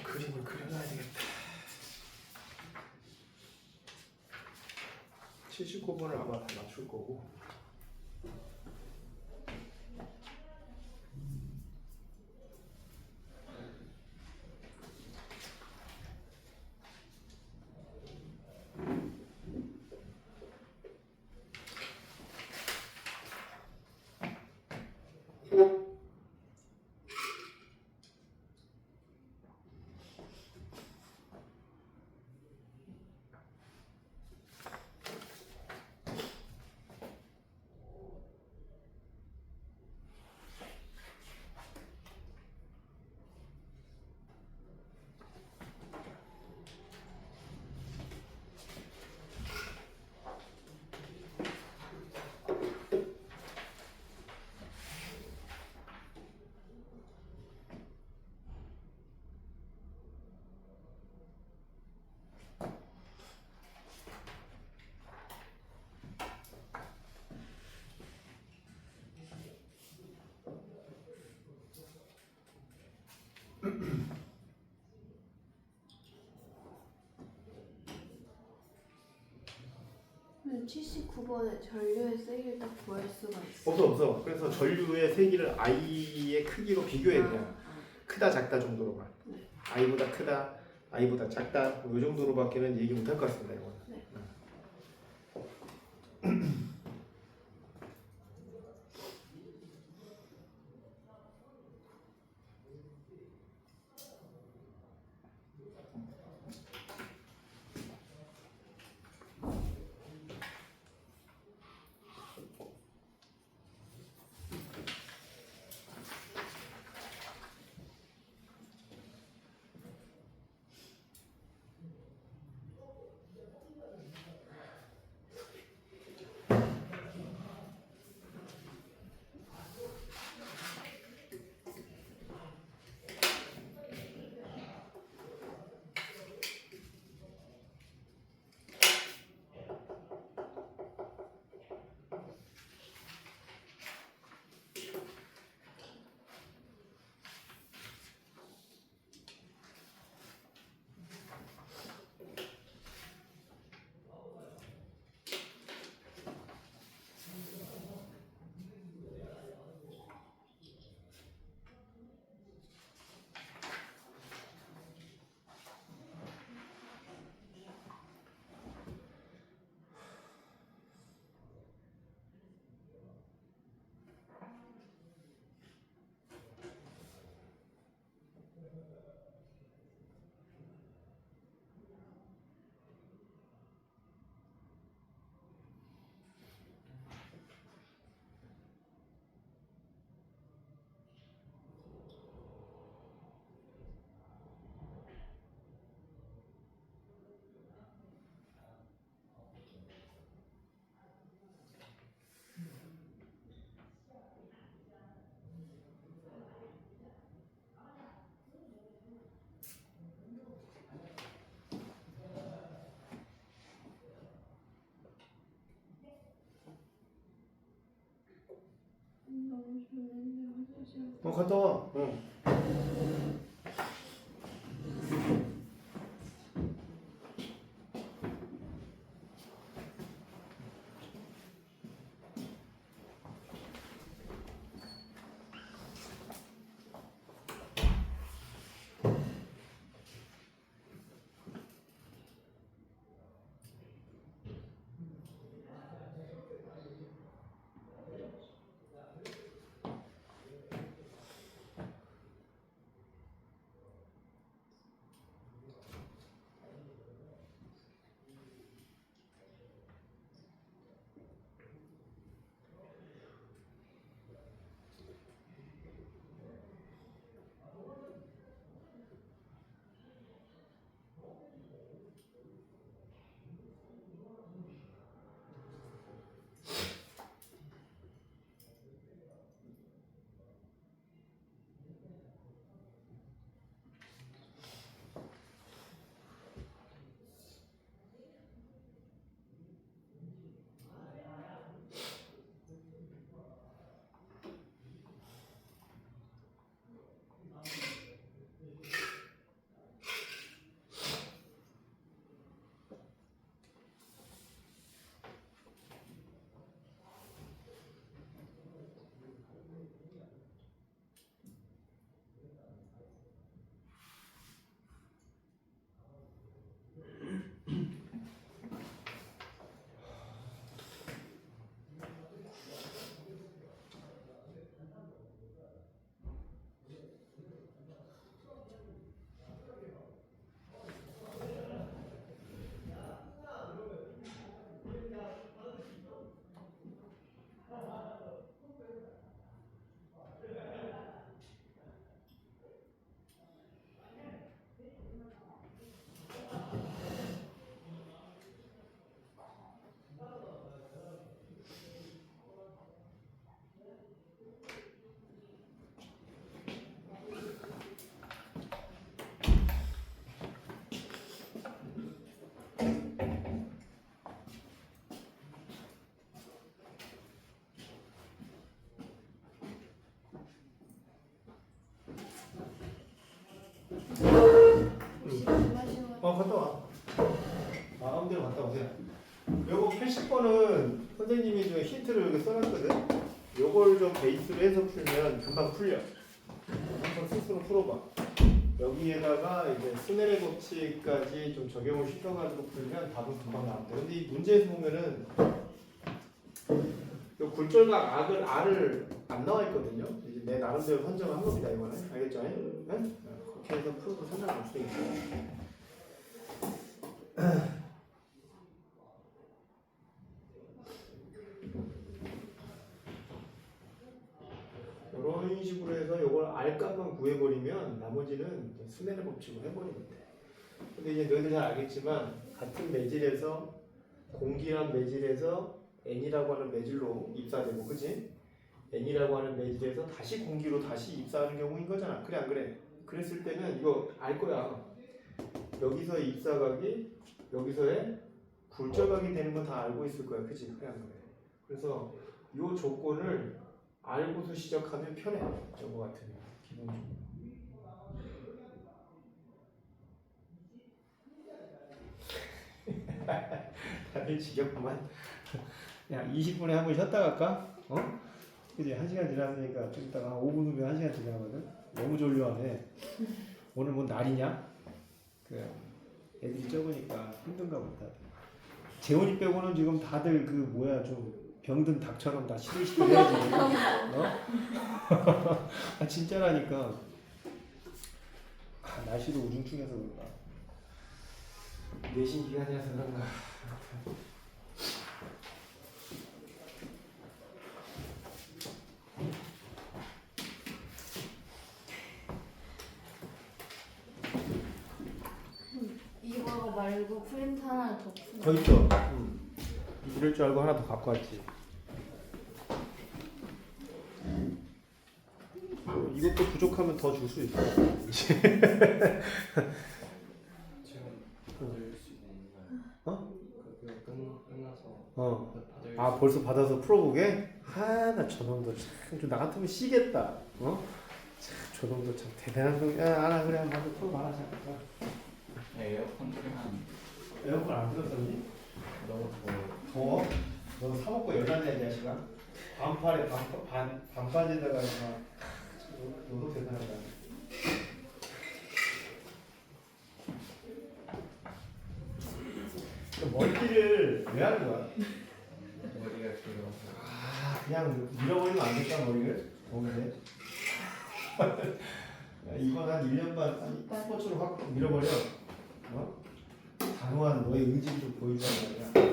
그림을 그려놔야 되겠다. 79번을 아마 다 맞출 거고. 근데 79번에 전류의 세기를 딱 구할 수가 있어. 없어. 그래서 전류의 세기를 i의 크기로 비교해 그냥. 크다 작다 정도로만. 네. i보다 크다, i보다 작다 이 정도로밖에는 얘기 못할 것 같습니다. 이거는. 네. 너무 졸린데 화장실. 갔다 와. 응. 70번은 선생님이 좀 힌트를 이렇게 써놨거든. 요걸 좀 베이스로 해서 풀면 금방 풀려. 한번 스스로 풀어봐. 여기에다가 이제 스넬의 법칙까지 좀 적용을 시켜가지고 풀면 답은 금방 나온다. 근데 이 문제에서 보면은 요 굴절각 R을 안 나와 있거든요. 이제 내 나름대로 선정한 겁니다. 이거는 알겠죠? 네? 그렇게 해서 풀어도 상관없을 수 있어요. 이런 식으로 해서 이걸 R값만 구해버리면 나머지는 스넬의 법칙으로 해버리면 돼. 근데 이제 너희들 잘 알겠지만 같은 매질에서 공기란 매질에서 N이라고 하는 매질로 입사되고, 그치? N이라고 하는 매질에서 다시 공기로 다시 입사하는 경우인 거잖아. 그래 안 그래? 그랬을 때는 이거 알 거야. 여기서의 입사각이 여기서의 굴절각이 되는 건 다 알고 있을 거야. 그치? 그래 안 그래? 그래서 이 조건을 알고서 시작하면 편해. 저거 같으면 기본적으로. 다들 지겹구만. 야, 20분에 한 번 쉬었다 갈까? 어? 그지? 1시간 지났으니까 좀 이따가 한 5분 후면 1시간 지나거든? 너무 졸려하네. 오늘 뭐 날이냐? 그 애들이 적으니까 힘든가 보다. 재훈이 빼고는 지금 다들 그 뭐야 좀 병든 닭처럼 다 시들시들해야지. 어? 아 진짜라니까. 아, 날씨도 우중충해서 그런가. 내신 기간이라서 그런가. 이거 말고 프린트 하나 더 푸는 더 있어. 이럴 줄 알고 하나 더 갖고 왔지. 이것도 부족하면 더 줄 수 있어. 지금 받을 수 있는 건가요? 어? 그거 끝나서 어. 받을 아 벌써 받아서 풀어보게? 아 나 저놈도 참 나 같으면 쉬겠다. 어? 참 저놈도 참 대단한 놈. 야 알아 그래 한번 풀어봐라. 잠깐. 에어컨 틀면 에어컨 안 틀었었니? 너무 더워? 너 사먹고 열났냐 이 자식아? 반팔에 반바지에다가 막 너도 대단하다. 머리띠를 왜 하는 거야? 머리가 길어서 아 그냥 밀어버리면 안 될까 머리를? 더운데. 이건 한 1년 반 스포츠로 확 밀어버려. 어? 단호한 너의 의지를 좀 보여주란 말이야.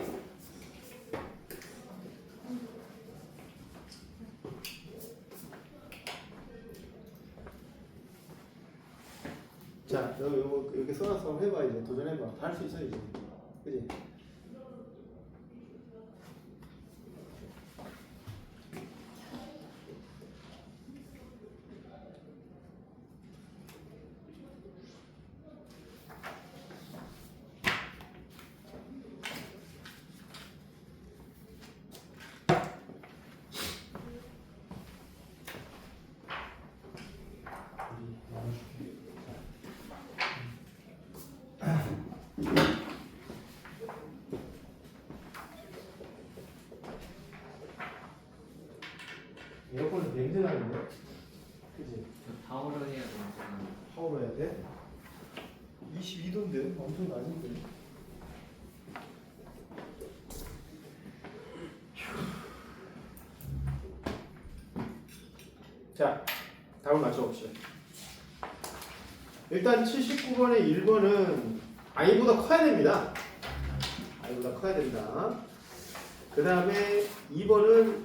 자, 너 요거 이렇게 써놔서 한번 해봐 이제 도전해봐. 다 할 수 있어 이제. 그지? 에어컨은 냄새 나는데? 그지? 파워를 해야 되니까 파워로 해야 돼? 22도인데? 엄청 낮은데? 자, 답을 맞춰봅시다. 일단 79번의 1번은 i보다 커야 됩니다. i보다 커야 된다. 그 다음에 2번은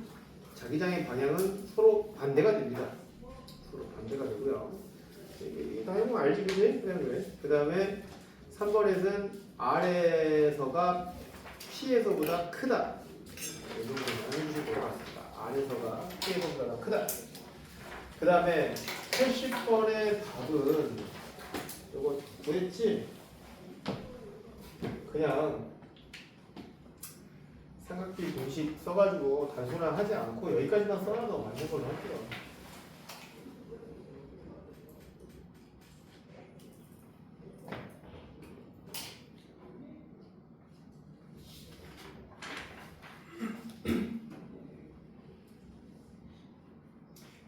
자기장의 방향은 서로 반대가 됩니다. 서로 반대가 되고요. 이게 다 해보면 알지, 그지? 그래. 그 다음에 3번에서는 R에서가 P에서보다 크다. 이 부분을 나눠주실 것 같습니다. R에서가 P에서보다 크다. 그 다음에 80번의 답은 이거 뭐였지? 그냥 삼각비 공식 써가지고 단순화하지 않고 여기까지만 써놔도 맞는 걸로 할게요.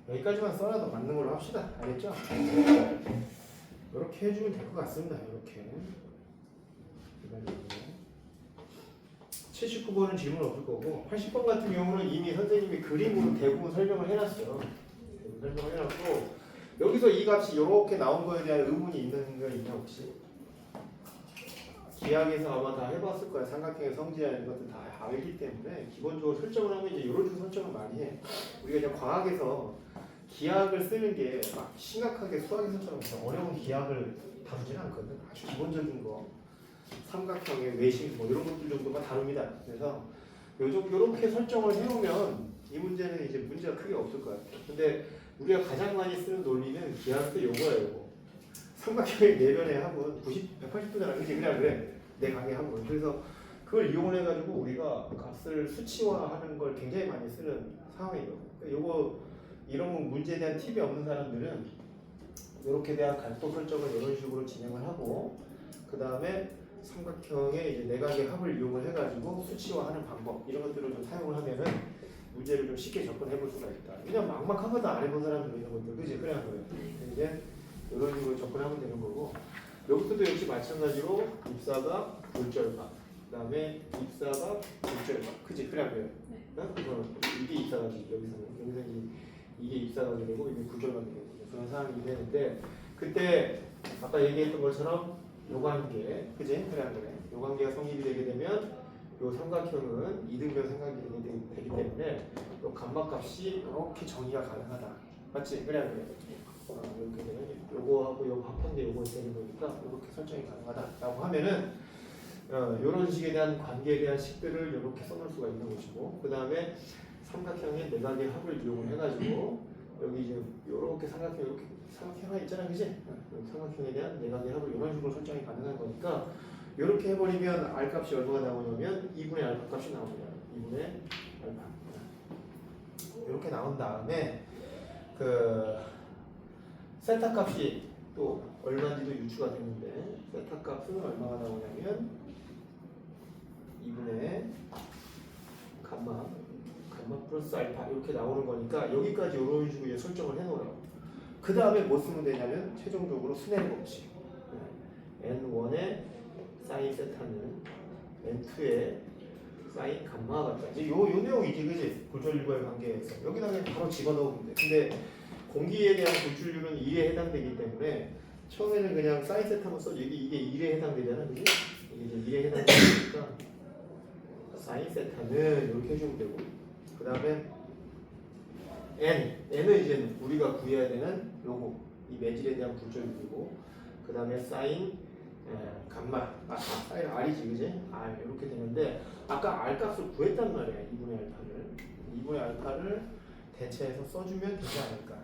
여기까지만 써놔도 맞는 걸로 합시다. 알겠죠? 이렇게 해주면 될 것 같습니다. 이렇게. 79번은 질문 없을 거고 80번 같은 경우는 이미 선생님이 그림으로 대부분 설명을 해놨어요. 대부분 설명을 해놨고 여기서 이 값이 이렇게 나온 거에 대한 의문이 있는 거 있냐 혹시? 기하에서 아마 다 해봤을 거야. 삼각형의 성질이라는 것들 다 알기 때문에 기본적으로 설정을 하면 이제 이런 식으로 설정을 많이 해. 우리가 이제 과학에서 기하학을 쓰는 게 막 심각하게 수학에서처럼 어려운 기하학을 다루지는 않거든. 아주 기본적인 거. 삼각형의 외심 뭐 이런 것들 정도만 다룹니다. 그래서 요렇게 설정을 해놓으면 이 문제는 이제 문제가 크게 없을 것 같아요. 근데 우리가 가장 많이 쓰는 논리는 기하할 때 요거예요. 요거. 삼각형의 내변의 합은 180도잖아. 그치? 그냥 그래. 내 강의 합은. 그래서 그걸 이용을 해가지고 우리가 값을 수치화하는 걸 굉장히 많이 쓰는 상황이거든요. 그러니까 요거 이런 문제에 대한 팁이 없는 사람들은 이렇게 대한 각도 설정을 이런 식으로 진행을 하고 그 다음에 삼각형의 이제 내각의 합을 이용을 해가지고 수치화하는 방법 이런 것들을 좀 사용을 하면은 문제를 좀 쉽게 접근해 볼 수가 있다. 그냥 막막하거든 안 해본 사람들 이런 것들 그지? 그래 그래. 이제 이런 식으로 접근하면 되는 거고 여기서도 역시 마찬가지로 입사가 굴절각 그 다음에 입사가 굴절각 그지? 그래 그래. 이게 입사각이 여기서는 이게 입사각이 되고 이게 굴절각이 되고 그런 상황이 되는데 그때 아까 얘기했던 것처럼 요 관계, 그지? 그래 안 그래? 요 관계가 성립이 되게 되면 요 삼각형은 이등변 삼각형이 되기 때문에 요 감마값이 이렇게 정의가 가능하다. 맞지? 그래 안 그래? 이렇게 되면 요거하고 요 합한데 요거 되는 거니까 이렇게 설정이 가능하다라고 하면은 요런 식에 대한 관계에 대한 식들을 이렇게 써놓을 수가 있는 것이고 그 다음에 삼각형의 내각의 합을 이용을 해가지고 여기 이제 요렇게 삼각형 이렇게 삼각형 하나 있잖아, 그지? 삼각형에 대한 내각의 합을 이런 식으로 설정이 가능한 거니까 이렇게 해버리면 R 값이 얼마가 나오냐면 2분의 알파 값이 나옵니다. 2분의 알파. 이렇게 나온 다음에 그 세타 값이 또 얼마인지도 유추가 되는데 세타 값은 얼마가 나오냐면 2분의 감마 플러스 알파 이렇게 나오는 거니까 여기까지 이런 식으로 이제 설정을 해놓으라고. 그 다음에 뭐 쓰면 되냐면 최종적으로 스네일 법칙. N1의 사인 세타는 N2의 사인 감마가 같다. 이제 요 내용이지, 그지? 굴절율과의 관계에서 여기다 그냥 바로 집어넣으면 돼. 근데 공기에 대한 굴절율은 1에 해당되기 때문에 처음에는 그냥 사인 세타만 써줘. 이게 1에 해당되잖아, 그지? 이게 이제 1에 해당되니까 사인 세타는 이렇게 해주면 되고. 그 다음에 n은 이제 우리가 구해야 되는 요거 이 매질에 대한 굴절율이고 그 다음에 사인 감마 사인 r이지 그지? r 이렇게 되는데 아까 r 값을 구했단 말이야 2분의 알파를 대체해서 써주면 되지 않을까.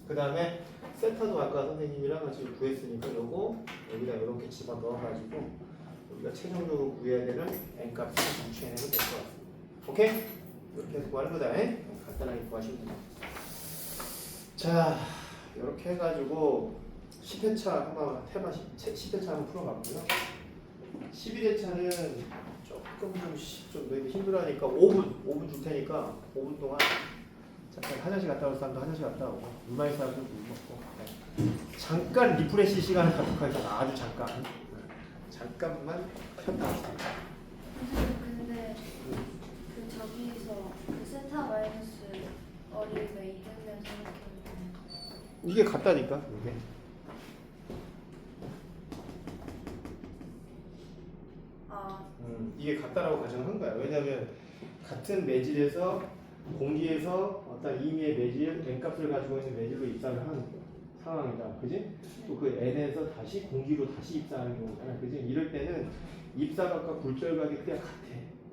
그 다음에 세타도 아까 선생님이랑 같이 구했으니까 요거 여기다 이렇게 집어넣어가지고 우리가 최종적으로 구해야 되는 n 값을 유추해내면 될 것 같습니다. 오케이? 이렇게 해서 구하는 거다. 간단하게 구하시면 됩니다. 자, 이렇게 해가지고 10회차 한번 테마 10회차 한번 풀어봤고요. 11회차는 조금 좀 너희들 힘들어하니까 5분 줄 테니까 5분 동안 잠깐 화장실 갔다 올 사람도 화장실 갔다 오고 물 마실 사람도 물 먹고 잠깐 리프레시 시간을 갖도록 하겠습니다. 아주 잠깐만 쉬었다 왔습니다. 근데 그 저기서 그 세타 마이너스 어리가 이등변 삼각형 이게 같다니까 이게. 이게 같다라고 가정한 거야. 왜냐하면 같은 매질에서 공기에서 어떤 임의의 매질 n값을 가지고 있는 매질로 입사를 하는 상황이다, 그지? 또 그 n에서 다시 공기로 다시 입사하는 경우잖아, 그지? 이럴 때는 입사각과 굴절각이 그냥 같아.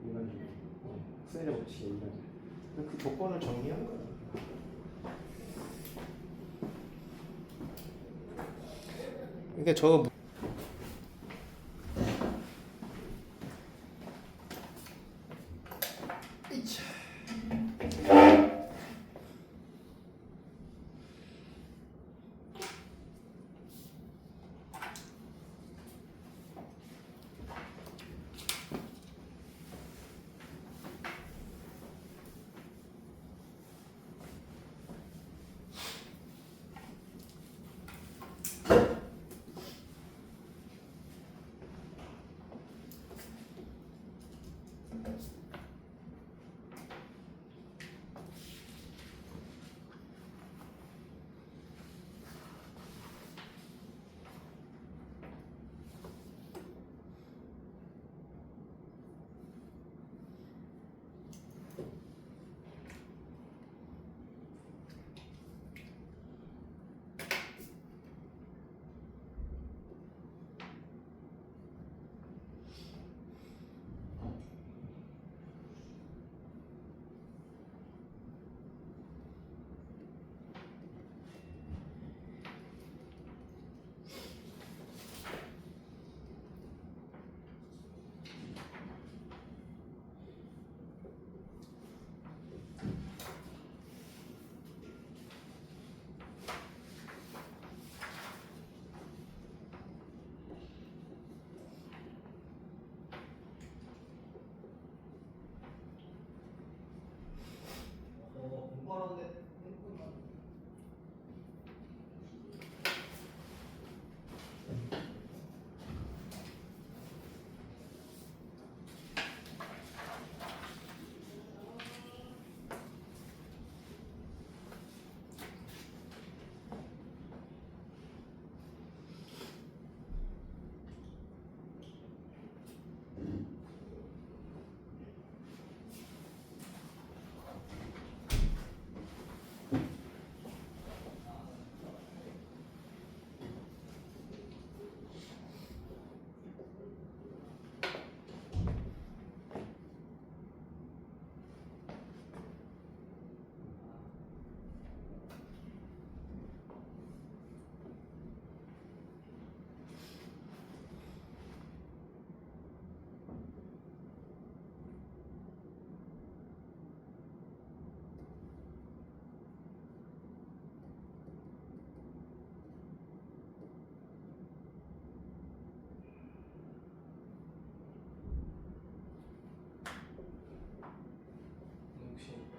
일반적으로 스네일 법칙이 일반적으로. 그 조건을 정리한 거야. 그러니까 저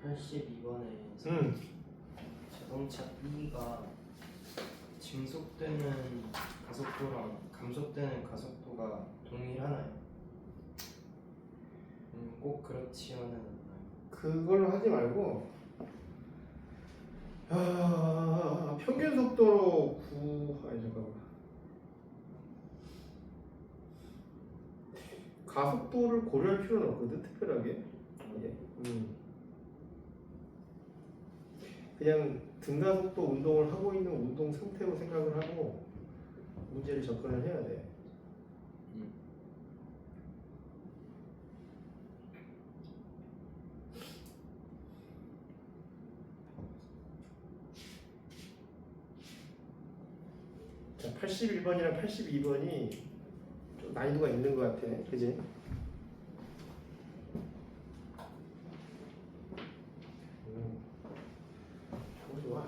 82번에 음. 자동차 B가 증속되는 가속도랑 감속되는 가속도가 동일하나요? 꼭 그렇지만은 않나요? 그걸로 하지 말고 평균 속도로 아니 잠깐만. 가속도를 고려할 필요는 없거든 특별하게. 이게. 그냥 등가속도 운동을 하고 있는 운동 상태로 생각을 하고 문제를 접근을 해야 돼. 자, 81번이랑 82번이 좀 난이도가 있는 것 같아. 그지? 좋아, 좋아.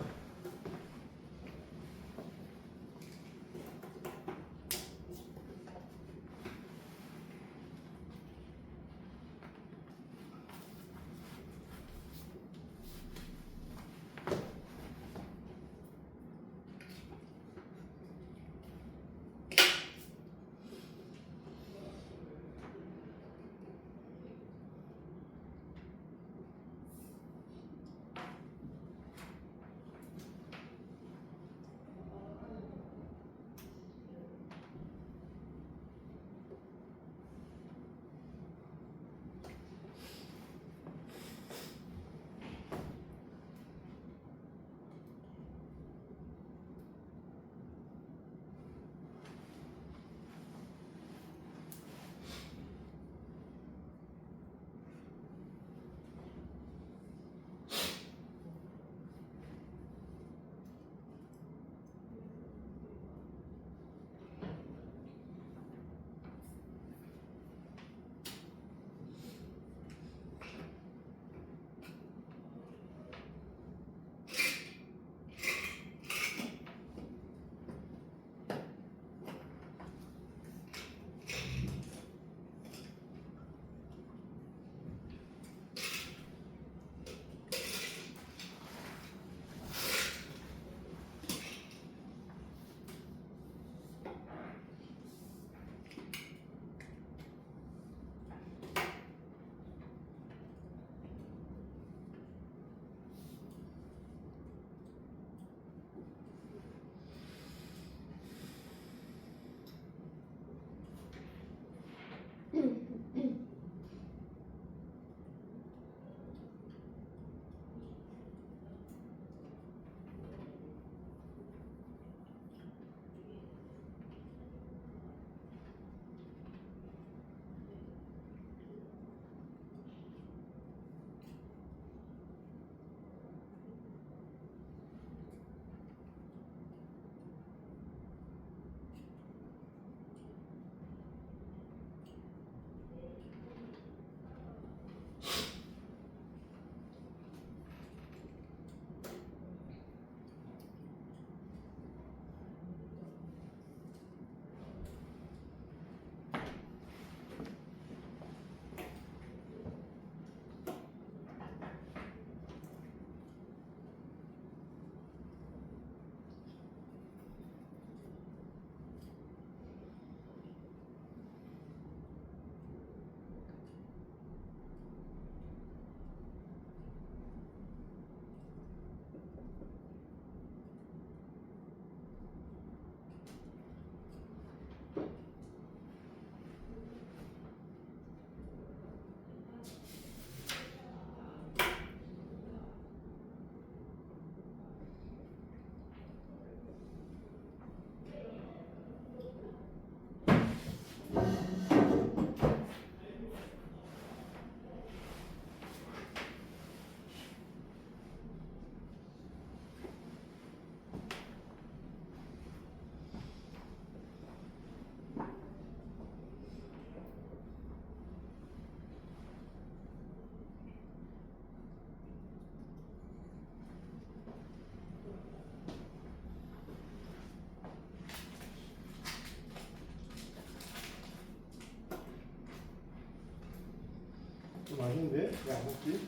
좀 아닌데? 왜 안 먹지?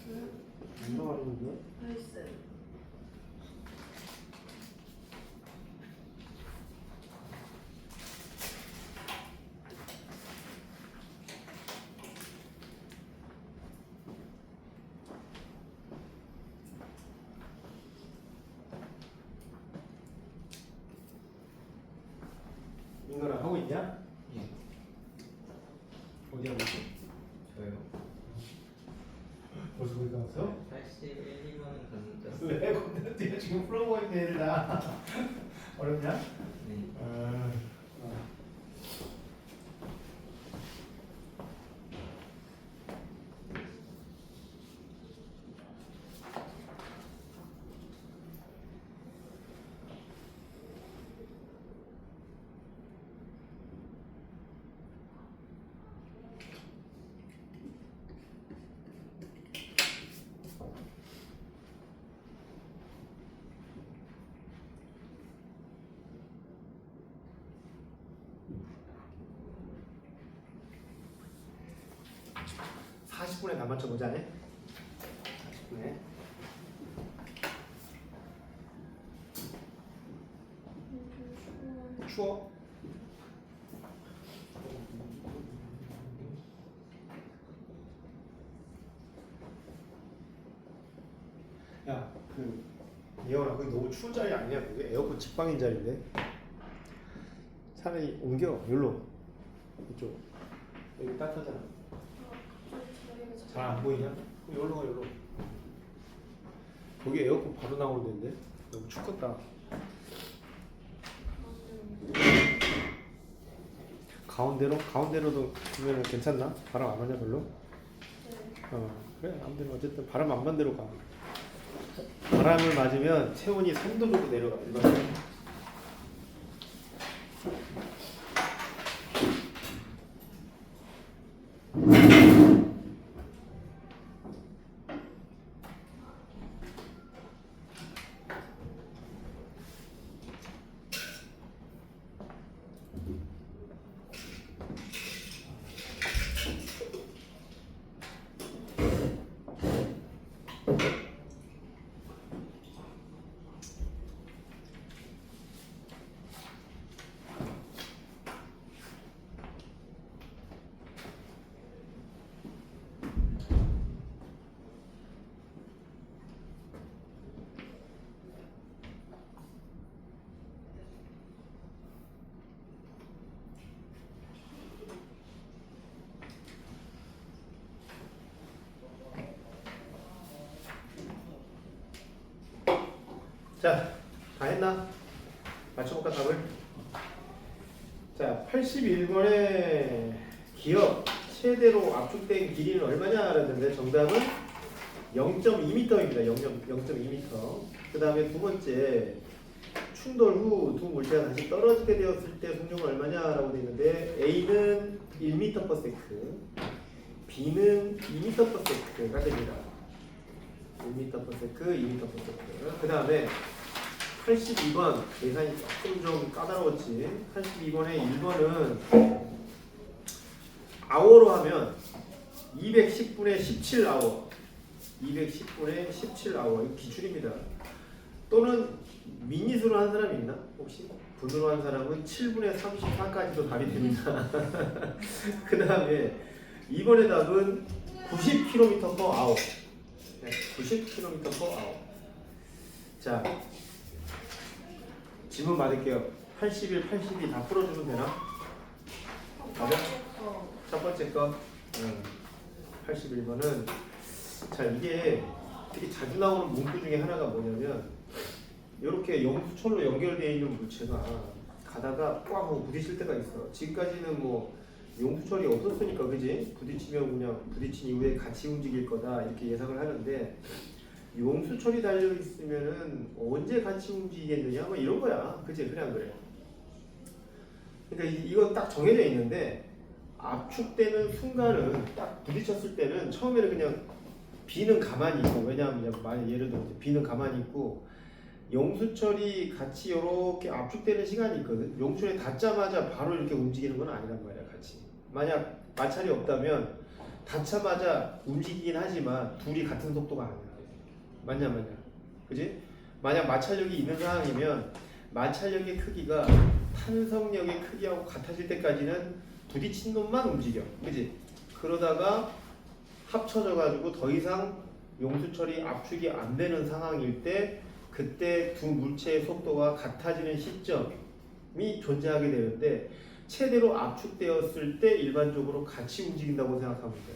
나왔어요? 안 나가는데? 나이스. 민거랑 하고 있냐? 예. 어디 하고 있어? 저요. 벌써 거기 갔어? 81, 2번은 갔는데. 왜? 근데 네가 지금 풀어보고 있는 애들 다 어렵냐? 네. 아, 40분에 다 맞춰보자네. 40분에. 추워. 야, 예원아, 거기 너무 추운 자리 아니야? 그게 에어컨 직방인 자리인데. 차라리 옮겨, 여기로. 이쪽. 여기 따뜻하잖아. 잘 안 보이냐? 그럼 여기로 가, 여기로. 거기 에어컨 바로 나오는 데인데. 너무 춥겠다. 가운데로도 보면 괜찮나? 바람 안 맞냐 별로? 그래 아무데나 어쨌든 바람 안 맞는 데로 가. 바람을 맞으면 체온이 3도 정도 내려가. 일반적으로. 자, 다 했나? 맞춰볼까 답을? 자, 81번에 기업 최대로 압축된 길이는 얼마냐 그랬는데 정답은 0.2m입니다. 0.2m. 그 다음에 두 번째 충돌 후 두 물체가 다시 떨어지게 되었을 때 속력은 얼마냐라고 되어 있는데 A는 1m/s, B는 2m/s가 됩니다. 1m/s, 2m/s. 그 다음에 82번 계산이 조금 좀 까다로웠지. 82번에 1번은 아워로 하면 210분의 17아워, 210분의 17아워 이거 기출입니다. 또는 미닛으로 한 사람이 있나? 혹시? 분으로 한 사람은 7분의 34까지도 답이 됩니다. 그 다음에 2번의 답은 90km/h. 90km/h. 자, 질문 받을게요. 81, 82 다 풀어주면 되나? 맞아? 첫 번째 거. 81번은 자, 이게 되게 자주 나오는 문구 중에 하나가 뭐냐면 이렇게 영수철로 연결되어 있는 물체가 가다가 꽉 하고 부딪힐 때가 있어. 지금까지는 뭐 용수철이 없었으니까 그지? 부딪히면 그냥 부딪힌 이후에 같이 움직일 거다 이렇게 예상을 하는데 용수철이 달려 있으면은 언제 같이 움직이겠느냐 뭐 이런 거야. 그치? 그래 안 그래? 그러니까 이건 딱 정해져 있는데 압축되는 순간은 딱 부딪혔을 때는 처음에는 그냥 B는 가만히 있고, 왜냐하면 만약 예를 들어 B는 가만히 있고 용수철이 같이 이렇게 압축되는 시간이 있거든. 용수철이 닿자마자 바로 이렇게 움직이는 건 아니란 말이야. 같이 만약 마찰이 없다면 닿자마자 움직이긴 하지만 둘이 같은 속도가 아니야. 맞냐? 그지? 만약 마찰력이 있는 상황이면 마찰력의 크기가 탄성력의 크기하고 같아질 때까지는 부딪힌 놈만 움직여. 그지? 그러다가 합쳐져 가지고 더 이상 용수철이 압축이 안 되는 상황일 때 그때 두 물체의 속도가 같아지는 시점이 존재하게 되는데 최대로 압축되었을 때 일반적으로 같이 움직인다고 생각하면 돼요.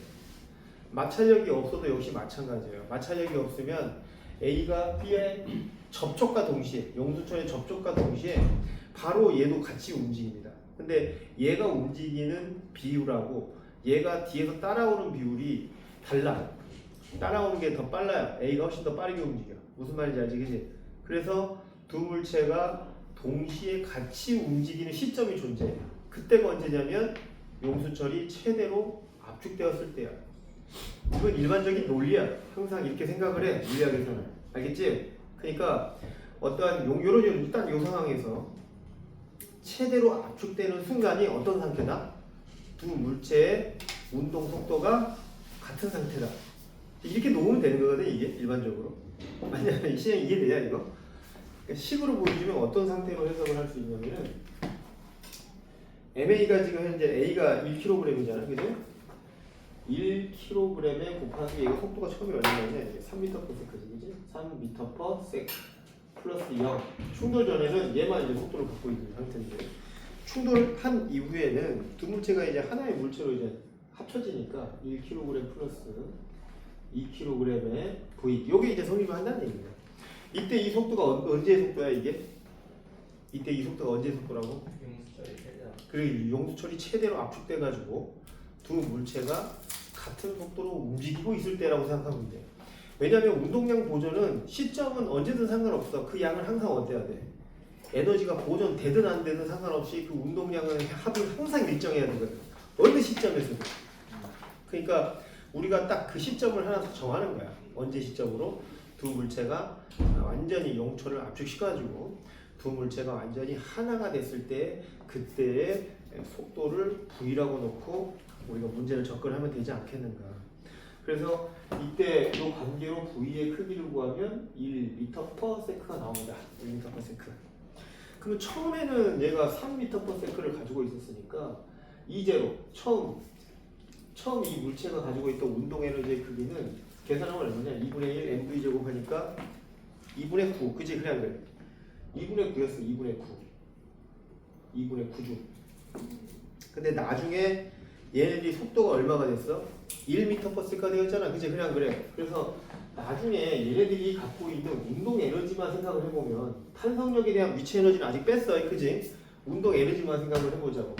마찰력이 없어도 역시 마찬가지예요. 마찰력이 없으면 A가 B의 접촉과 동시에 용수철의 접촉과 동시에 바로 얘도 같이 움직입니다. 근데 얘가 움직이는 비율하고 얘가 뒤에서 따라오는 비율이 달라요. 따라오는 게 더 빨라요. A가 훨씬 더 빠르게 움직여. 무슨 말인지 알지? 그치? 그래서 두 물체가 동시에 같이 움직이는 시점이 존재해요. 그때가 언제냐면 용수철이 최대로 압축되었을 때야. 이건 일반적인 논리야. 항상 이렇게 생각을 해. 물리학에서는. 알겠지? 그러니까 어떠한 일단 이 상황에서 최대로 압축되는 순간이 어떤 상태다? 두 물체의 운동 속도가 같은 상태다. 이렇게 놓으면 되는 거거든, 이게 일반적으로. 만약에 시행 이해돼야 이거? 그러니까 식으로 보여주면 어떤 상태로 해석을 할 수 있냐면은 MA가 지금 현재 A가 1kg이잖아, 그죠? 1kg에 곱하기 얘가 속도가 처음에 얼마냐 이게 3m/s지, 그지? 3m/s 플러스 0. 충돌 전에는 얘만 이제 속도를 갖고 있는 상태인데 충돌한 이후에는 두 물체가 이제 하나의 물체로 이제 합쳐지니까 1kg 플러스 2kg의 V. 요게 이제 성립을 한다는 얘기입니다. 이때 이 속도가 언제의 속도야 이게? 이때 이 속도가 언제의 속도라고? 용수철이 최대한. 그리고 용수철이 최대로 압축돼가지고 두 물체가 같은 속도로 움직이고 있을 때라고 생각하면 돼. 왜냐하면 운동량 보존은 시점은 언제든 상관없어. 그 양을 항상 어때야 돼? 에너지가 보존되든 안 되든 상관없이 그 운동량은 합은 항상 일정해야 되거든. 어느 시점에서도. 그러니까 우리가 딱 그 시점을 하나 정하는 거야. 언제 시점으로? 두 물체가 완전히 용철을 압축시켜가지고 두 물체가 완전히 하나가 됐을 때 그때의 속도를 V라고 놓고 우리가 문제를 접근하면 되지 않겠는가. 그래서 이때 이 관계로 V의 크기를 구하면 1m/s가 나옵니다. 1m/s. 그러면 처음에는 얘가 3m/s를 가지고 있었으니까 이제로 처음 이 물체가 가지고 있던 운동 에너지의 크기는 계산하면 얼마냐? 2분의 1 mv 제곱하니까 2분의 9. 그지? 그냥 그래. 2분의 9였어. 2분의 9주. 근데 나중에 얘네들이 속도가 얼마가 됐어? 1m/s가 되었잖아. 그치? 그냥 그래. 그래서 나중에 얘네들이 갖고 있는 운동 에너지만 생각을 해보면 탄성력에 대한 위치 에너지는 아직 뺐어. 그치? 운동 에너지만 생각을 해보자고.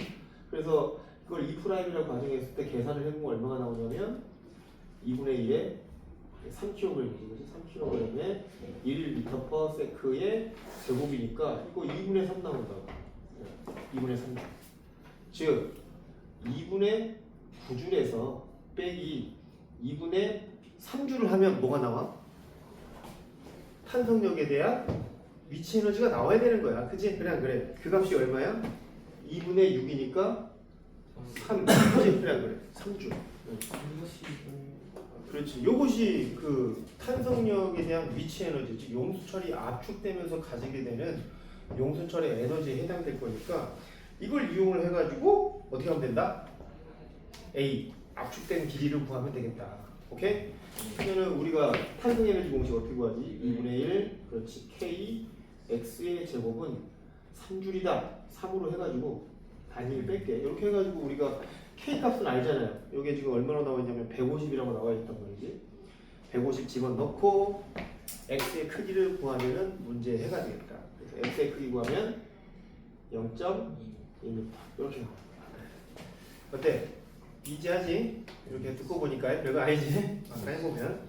그래서 그걸 2'이라고 가정했을 때 계산을 해보면 얼마가 나오냐면 2분의 1에 3kg이지. 그치? 3kg에 1m/s의 제곱이니까 이거 2분의 3 나온다고. 2분의 3주. 즉 2분의 9줄에서 빼기 2분의 3주를 하면 뭐가 나와? 탄성력에 대한 위치 에너지가 나와야 되는 거야. 그치? 그냥 그래. 그 값이 얼마야? 2분의 6이니까 3. 그치? 그냥 그래. 3주. 그렇지. 요것이 그 탄성력에 대한 위치 에너지, 즉 용수철이 압축되면서 가지게 되는 용수철의 에너지에 해당될 거니까 이걸 이용을 해가지고 어떻게 하면 된다? A 압축된 길이를 구하면 되겠다. 오케이? 그러면은 우리가 탄성 에너지 공식 어떻게 구하지? 2분의 1 그렇지. K X의 제곱은 3줄이다. 3으로 해가지고 단위를 뺄게. 이렇게 해가지고 우리가 K 값은 알잖아요. 이게 지금 얼마로 나와 있냐면 150이라고 나와 있단 말이지. 150 집어넣고 X의 크기를 구하면은 문제 해가 되겠다. 그래서 X의 크기 구하면 0.2m 이렇게 나와. 어때? 이지하지? 이렇게 듣고 보니까 별거 아니지? 아까 해보면.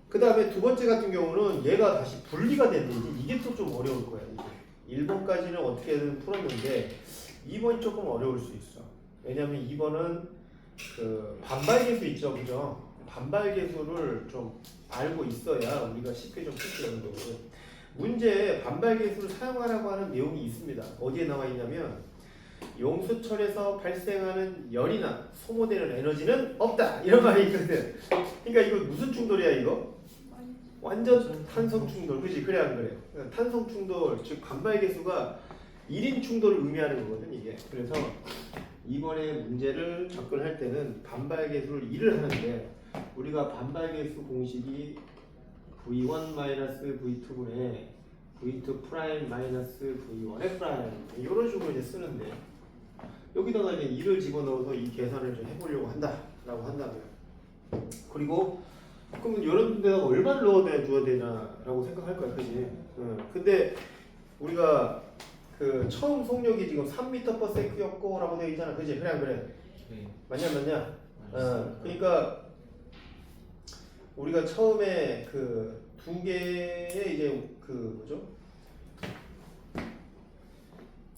그 다음에 두 번째 같은 경우는 얘가 다시 분리가 됐는지 이게 또 좀 어려울 거야. 이게. 1번까지는 어떻게든 풀었는데 2번이 조금 어려울 수 있어. 왜냐면 2번은 그 반발계수 있죠, 그죠? 반발계수를 좀 알고 있어야 우리가 쉽게 좀 풀 수 있는 거거든. 문제에 반발계수를 사용하라고 하는 내용이 있습니다. 어디에 나와 있냐면 용수철에서 발생하는 열이나 소모되는 에너지는 없다 이런 말이 있거든. 그러니까 이거 무슨 충돌이야 이거? 완전 탄성 충돌, 그지? 그래 안 그래? 그러니까 탄성 충돌, 즉 반발 계수가 1인 충돌을 의미하는 거거든 이게. 그래서 이번에 문제를 접근할 때는 반발 계수를 1을 하는데 우리가 반발 계수 공식이 V1 V2분의 V2 프라임 마이너스 V1의 프라임 이런 식으로 이제 쓰는데 여기다가 이제 2를 집어넣어서 이 계산을 좀 해보려고 한다라고 한다면 그리고 그러면 이런 데다가 얼마를 넣어줘야 되냐라고 생각할 거야, 그지? 근데 우리가 그 처음 속력이 지금 3m/s였고라고 되어 있잖아, 그지? 그래 안 그래? 네. 맞냐? 그러니까 우리가 처음에 그 두 개의 이제 그 뭐죠?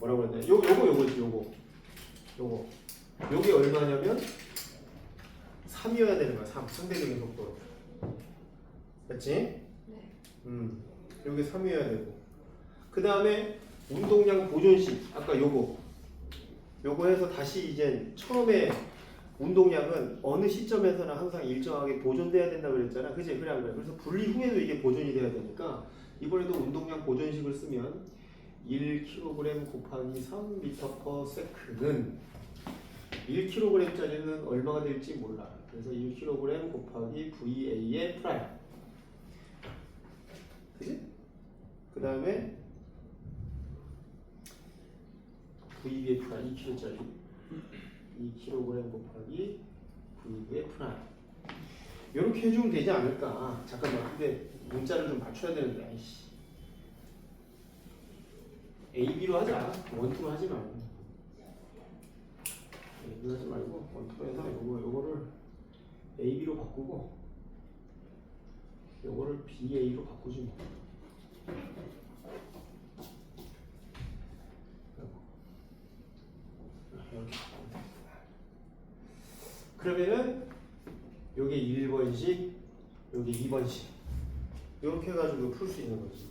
뭐라고 그랬냐? 요거지 요게 얼마냐면 3이어야 되는 거야. 3 상대적인 속도로. 맞지? 네. 요게 3이어야 되고. 그 다음에 운동량 보존식 아까 요거 해서 다시 이제 처음에 운동량은 어느 시점에서나 항상 일정하게 보존돼야 된다 그랬잖아. 그지? 그래 안 그래? 그래서 분리 후에도 이게 보존이 돼야 되니까 이번에도 운동량 보존식을 쓰면 1kg 곱하기 3m/s는 1kg짜리는 얼마가 될지 몰라. 그래서 1kg 곱하기 VA의 프라임. 그지? 그 다음에 VB의 프라임 2kg짜리 2kg 곱하기 VB의 프라임. 이렇게 해주면 되지 않을까? 잠깐만. 근데 문자를 좀 맞춰야 되는데. 아이씨. AB로 하자. 원투로 하지 말고. AB로 하지 말고 원투로 해서 요거를 AB로 바꾸고 요거를 BA로 바꾸지 뭐. 이렇게 그러면은 요게 1번식, 요게 2번식 이렇게 해가지고 풀 수 있는 거지.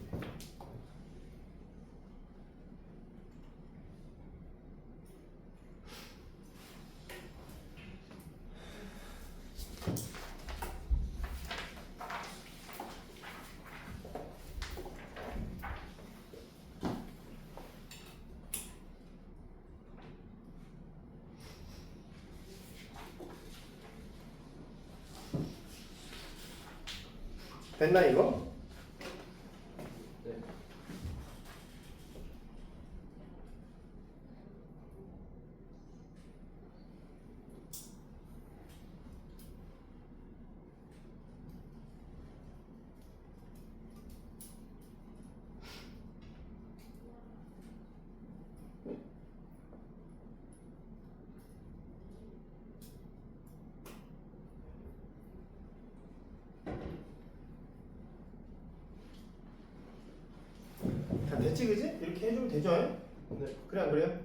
됐나 이거? 네. 다 됐지 그지? 이렇게 해주면 되죠? 네. 그래 안 그래요?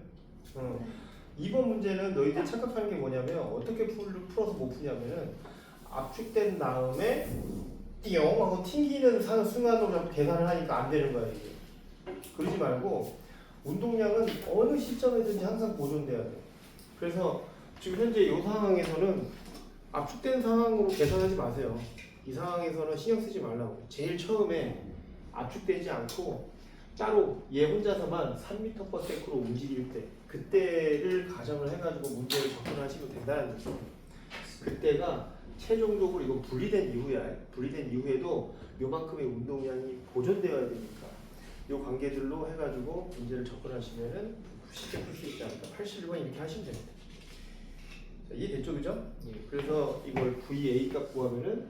2번 문제는 너희들 착각하는 게 뭐냐면 어떻게 풀어서 못 푸냐면은 압축된 다음에 띠용 하고 튕기는 순간으로 계산을 하니까 안 되는 거야 이게. 그러지 말고 운동량은 어느 시점에든지 항상 보존돼야 돼. 그래서 지금 현재 이 상황에서는 압축된 상황으로 계산하지 마세요. 이 상황에서는 신경 쓰지 말라고. 제일 처음에 압축되지 않고 따로 얘 혼자서만 3m/s로 움직일 때 그때를 가정을 해가지고 문제를 접근하시면 된다는 거죠. 그때가 최종적으로 이거 분리된 이후야. 분리된 이후에도 요만큼의 운동량이 보존되어야 되니까 요 관계들로 해가지고 문제를 접근하시면은 쉽게 풀 수 있지 않을까. 81번 이렇게 하시면 됩니다. 자, 이해됐죠, 그죠? 그래서 이걸 VA 값 구하면은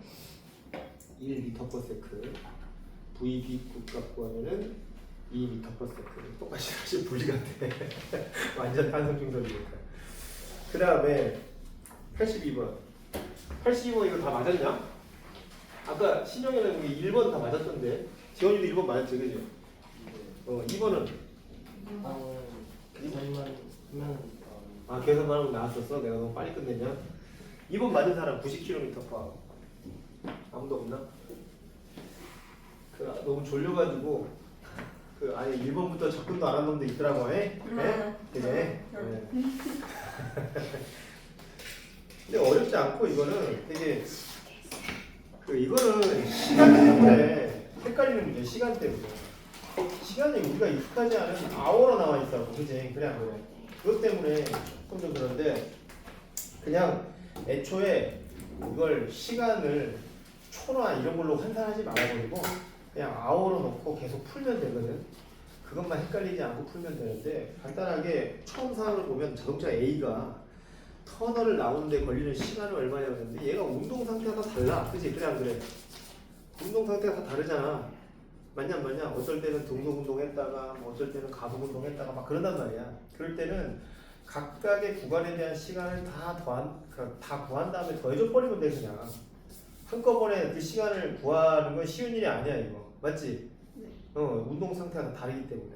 1m/s, VB 값 구하면은 2m/s. 똑같이 사실 분리가 돼. 완전 탄성 중설이니까. 그 다음에 82번. 82번 이거 다 맞았냐? 아까 신영이는 우리 1번 다 맞았던데 지원이도 1번 맞았지, 그죠? 2번은 계산만 하면 계산만 하고 나왔었어? 내가 너무 빨리 끝냈냐? 2번 맞은 사람 90km/h. 아무도 없나? 너무 졸려가지고 그 아예 1번부터 접근도 안 한 놈도 있더라고. 예? 그게. 네. 근데 어렵지 않고 이거는 되게 이거는 시간 때문에 헷갈리는 문제. 시간 때문에. 시간이 우리가 익숙하지 않은 아워로 나와 있어. 그지? 그래 안 그래? 그것 때문에 좀 그런데 그냥 애초에 이걸 시간을 초나 이런 걸로 환산하지 말아버리고 그냥 아워로 놓고 계속 풀면 되거든. 그것만 헷갈리지 않고 풀면 되는데 간단하게 처음 사항을 보면 자동차 A가 터널을 나오는데 걸리는 시간은 얼마냐는데 얘가 운동 상태가 다 달라. 그지? 그래 안 그래? 운동 상태가 다 다르잖아. 맞냐 안 맞냐? 어쩔 때는 등속 운동했다가 뭐 어쩔 때는 가속 운동했다가 막 그런단 말이야. 그럴 때는 각각의 구간에 대한 시간을 다 구한 다음에 더해줘 버리면 돼. 그냥 한꺼번에 그 시간을 구하는 건 쉬운 일이 아니야 이거. 맞지? 네. 운동 상태가 다 다르기 때문에.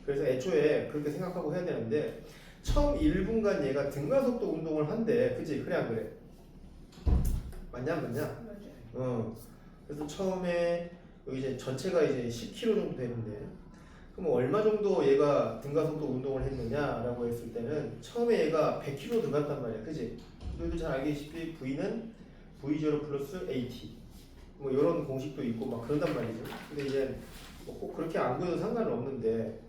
그래서 애초에 그렇게 생각하고 해야 되는데 처음 1분간 얘가 등가속도 운동을 한대. 그치? 그래 안 그래? 맞냐 안 맞냐? 맞아요. 그래서 처음에 여기 이제 전체가 이제 10km 정도 되는데 그럼 얼마 정도 얘가 등가속도 운동을 했느냐라고 했을 때는 처음에 얘가 100km 들어갔단 말이야. 그치? 너희도 잘 알다시피 V는 V0 플러스 AT 뭐 이런 공식도 있고 막 그런단 말이죠. 근데 이제 뭐꼭 그렇게 안 구해도 상관은 없는데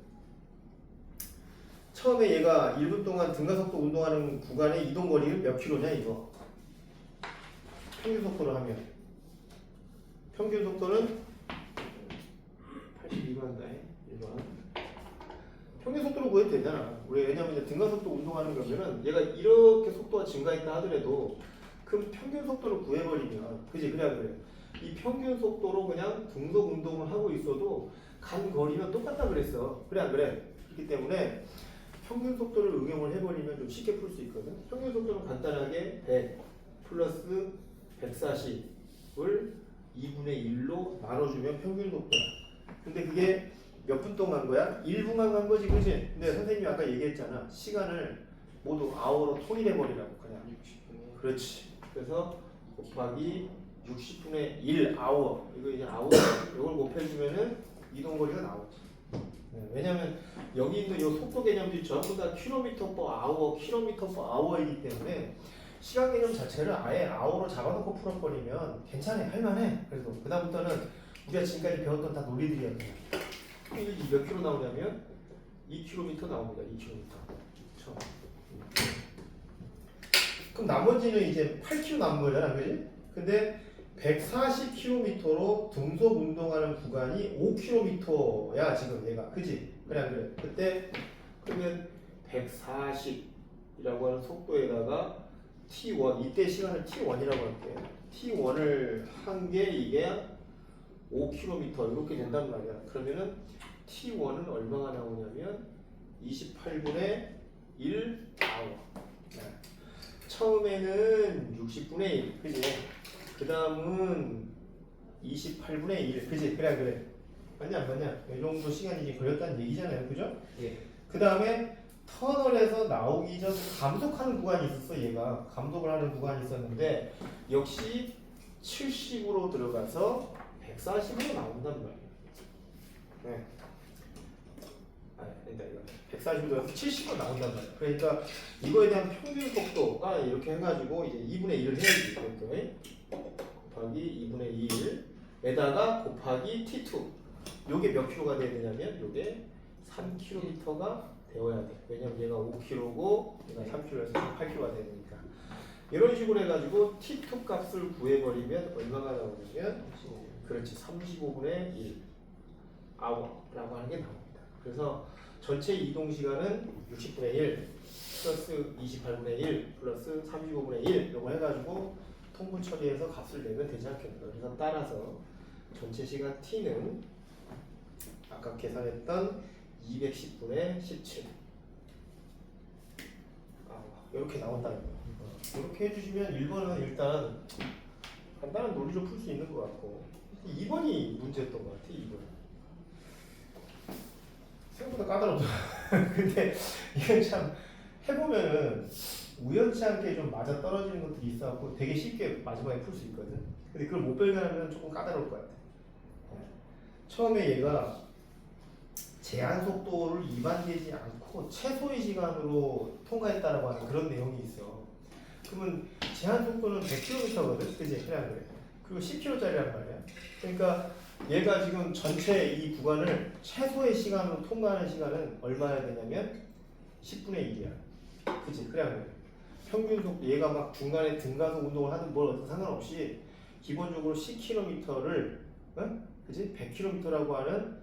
처음에 얘가 1분 동안 등가속도 운동하는 구간의 이동 거리는 몇 킬로냐 이거. 평균 속도로 하면 평균 속도는 82만 다에 1번. 평균 속도로 구해도 되잖아. 우리 왜냐면 등가속도 운동하는 거면은 얘가 이렇게 속도가 증가했다 하더라도 그 평균 속도를 구해버리면 그지? 그래 그래. 이 평균 속도로 그냥 등속 운동을 하고 있어도 간 거리는 똑같다 그랬어. 그래 안 그래? 그렇기 때문에 평균 속도를 응용을 해버리면 좀 쉽게 풀 수 있거든. 평균 속도는 간단하게 100 플러스 140을 2분의 1로 나눠주면 평균 속도야. 근데 그게 몇 분 동안 간 거야? 1분간 간 거지, 그지? 근데 선생님이 아까 얘기했잖아. 시간을 모두 아워로 통일해버리라고 그냥. 60분에 그렇지. 그래서 곱하기 60분의 1 아워. 이거 이제 아워. 이걸 곱해주면은 이동거리가 나오지. 왜냐면 여기 있는 이 속도 개념들이 전부 다 킬로미터 퍼 아워, 킬로미터 퍼 아워이기 때문에 시간 개념 자체를 아예 아워로 잡아놓고 풀어버리면 괜찮아, 할만해. 그래서 그다음부터는 우리가 지금까지 배웠던 다 논리들이야. 이게 몇 킬로 나오냐면 2km 나옵니다. 2km. 그렇죠? 그럼 나머지는 이제 8km 남은 거잖아, 그지? 근데 140km로 등속 운동하는 구간이 5km야 지금 얘가, 그지? 그래 안 그래? 그때 그러면 140이라고 하는 속도에다가 t1 이때 시간을 t1이라고 할게. t1을 한 게 이게 5km 이렇게 된단 말이야. 그러면은 t1은 얼마가 나오냐면 28분의 1 아워. 처음에는 60분의 1, 그지? 그 다음은 28분의 1, 그지? 그래, 그래. 맞냐, 안 맞냐? 이 정도 시간이 이제 걸렸다는 얘기잖아요, 그죠? 예. 그 다음에 터널에서 나오기 전 감속하는 구간이 있었어, 얘가. 감속을 하는 구간이 있었는데, 역시 70으로 들어가서 140으로 나온단 말이야. 네. 그러니까 이거 140으로 들어가서 70으로 나온단 말이야. 그러니까 이거에 대한 평균 속도가 이렇게 해가지고 이제 2분의 1을 해야지. 이렇게. 곱하기 2분의 1에다가 곱하기 t2. 요게 몇 킬로가 돼야 되냐면 요게 3km가 되어야 돼. 왜냐면 얘가 5km고 얘가 3km에서 8km가 되니까. 이런 식으로 해가지고 t2 값을 구해버리면 얼마가 나오냐면 그렇지 35분의 1 아워라고 하는 게 나옵니다. 그래서 전체 이동 시간은 60분의 1 플러스 28분의 1 플러스 35분의 1 이거 해가지고 통분 처리해서 값을 내면 되지 않겠나. 그래서 따라서 전체 시간 t는 아까 계산했던 210분의 17 이렇게 나온다는 거예요. 이렇게 해주시면 1번은 일단 간단한 논리로 풀 수 있는 것 같고 2번이 문제였던 것 같아. 2번 생각보다 까다롭다. 근데 이건 참 해보면은 우연치 않게 좀 맞아 떨어지는 것들이 있어갖고 되게 쉽게 마지막에 풀 수 있거든. 근데 그걸 못 발견하면 조금 까다로울 것 같아. 처음에 얘가 제한 속도를 위반되지 않고 최소의 시간으로 통과했다라고 하는 그런 내용이 있어. 그러면 제한 속도는 100km거든, 그지? 그냥 그래. 그리고 10km짜리란 말이야. 그러니까 얘가 지금 전체 이 구간을 최소의 시간으로 통과하는 시간은 얼마나 되냐면 10분의 1이야. 그지? 그냥 그래. 평균 속도 얘가 막 중간에 등가속 운동을 하든 뭘 어떤 상관없이 기본적으로 10km를 그지? 100km라고 하는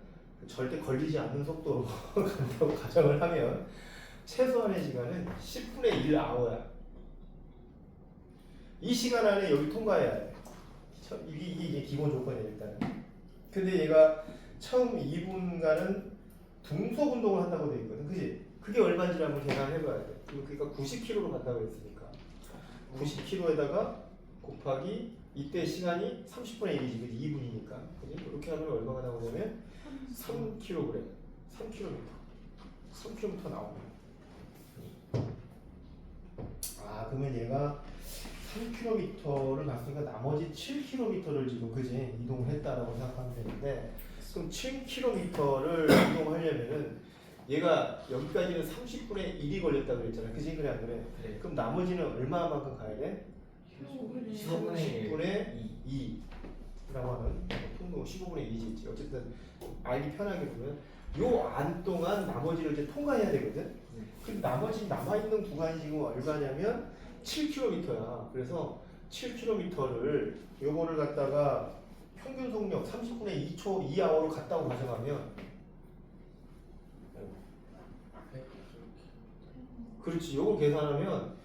절대 걸리지 않는 속도로 간다고 가정을 하면 최소한의 시간은 10분의 1 아워야. 이 시간 안에 여기 통과해야 돼. 이게 기본 조건이야 일단은. 근데 얘가 처음 2분간은 등속 운동을 한다고 돼 있거든, 그지? 그게 얼마인지 한번 계산해봐야 돼. 그러니까 90km로 간다고 했으니까 90km에다가 곱하기 이때 시간이 30분의 1이지, 그지? 2분이니까, 그지? 이렇게 하면 얼마가 나오냐면 3kg, 3km 나오네. 아, 그러면 얘가 3km를 갔으니까 나머지 7km를 지금 그지 이동을 했다라고 생각하면 되는데, 그럼 7km를 이동하려면은 얘가 여기까지는 30분의 1이 걸렸다고 그랬잖아, 그지? 그래 안 그래? 네. 그럼 나머지는 얼마만큼 가야 돼? 15분의 2라고 하는 통로 15분의 2지 있지. 어쨌든 알기 편하게 보면 요 안 동안 나머지를 이제 통과해야 되거든. 근데 나머지 남아있는 구간이 지금 얼마냐면 7km야. 그래서 7km를 요거를 갖다가 평균 속력 30분의 2초 2아워로 갔다고 가정하면, 그렇지, 요걸 계산하면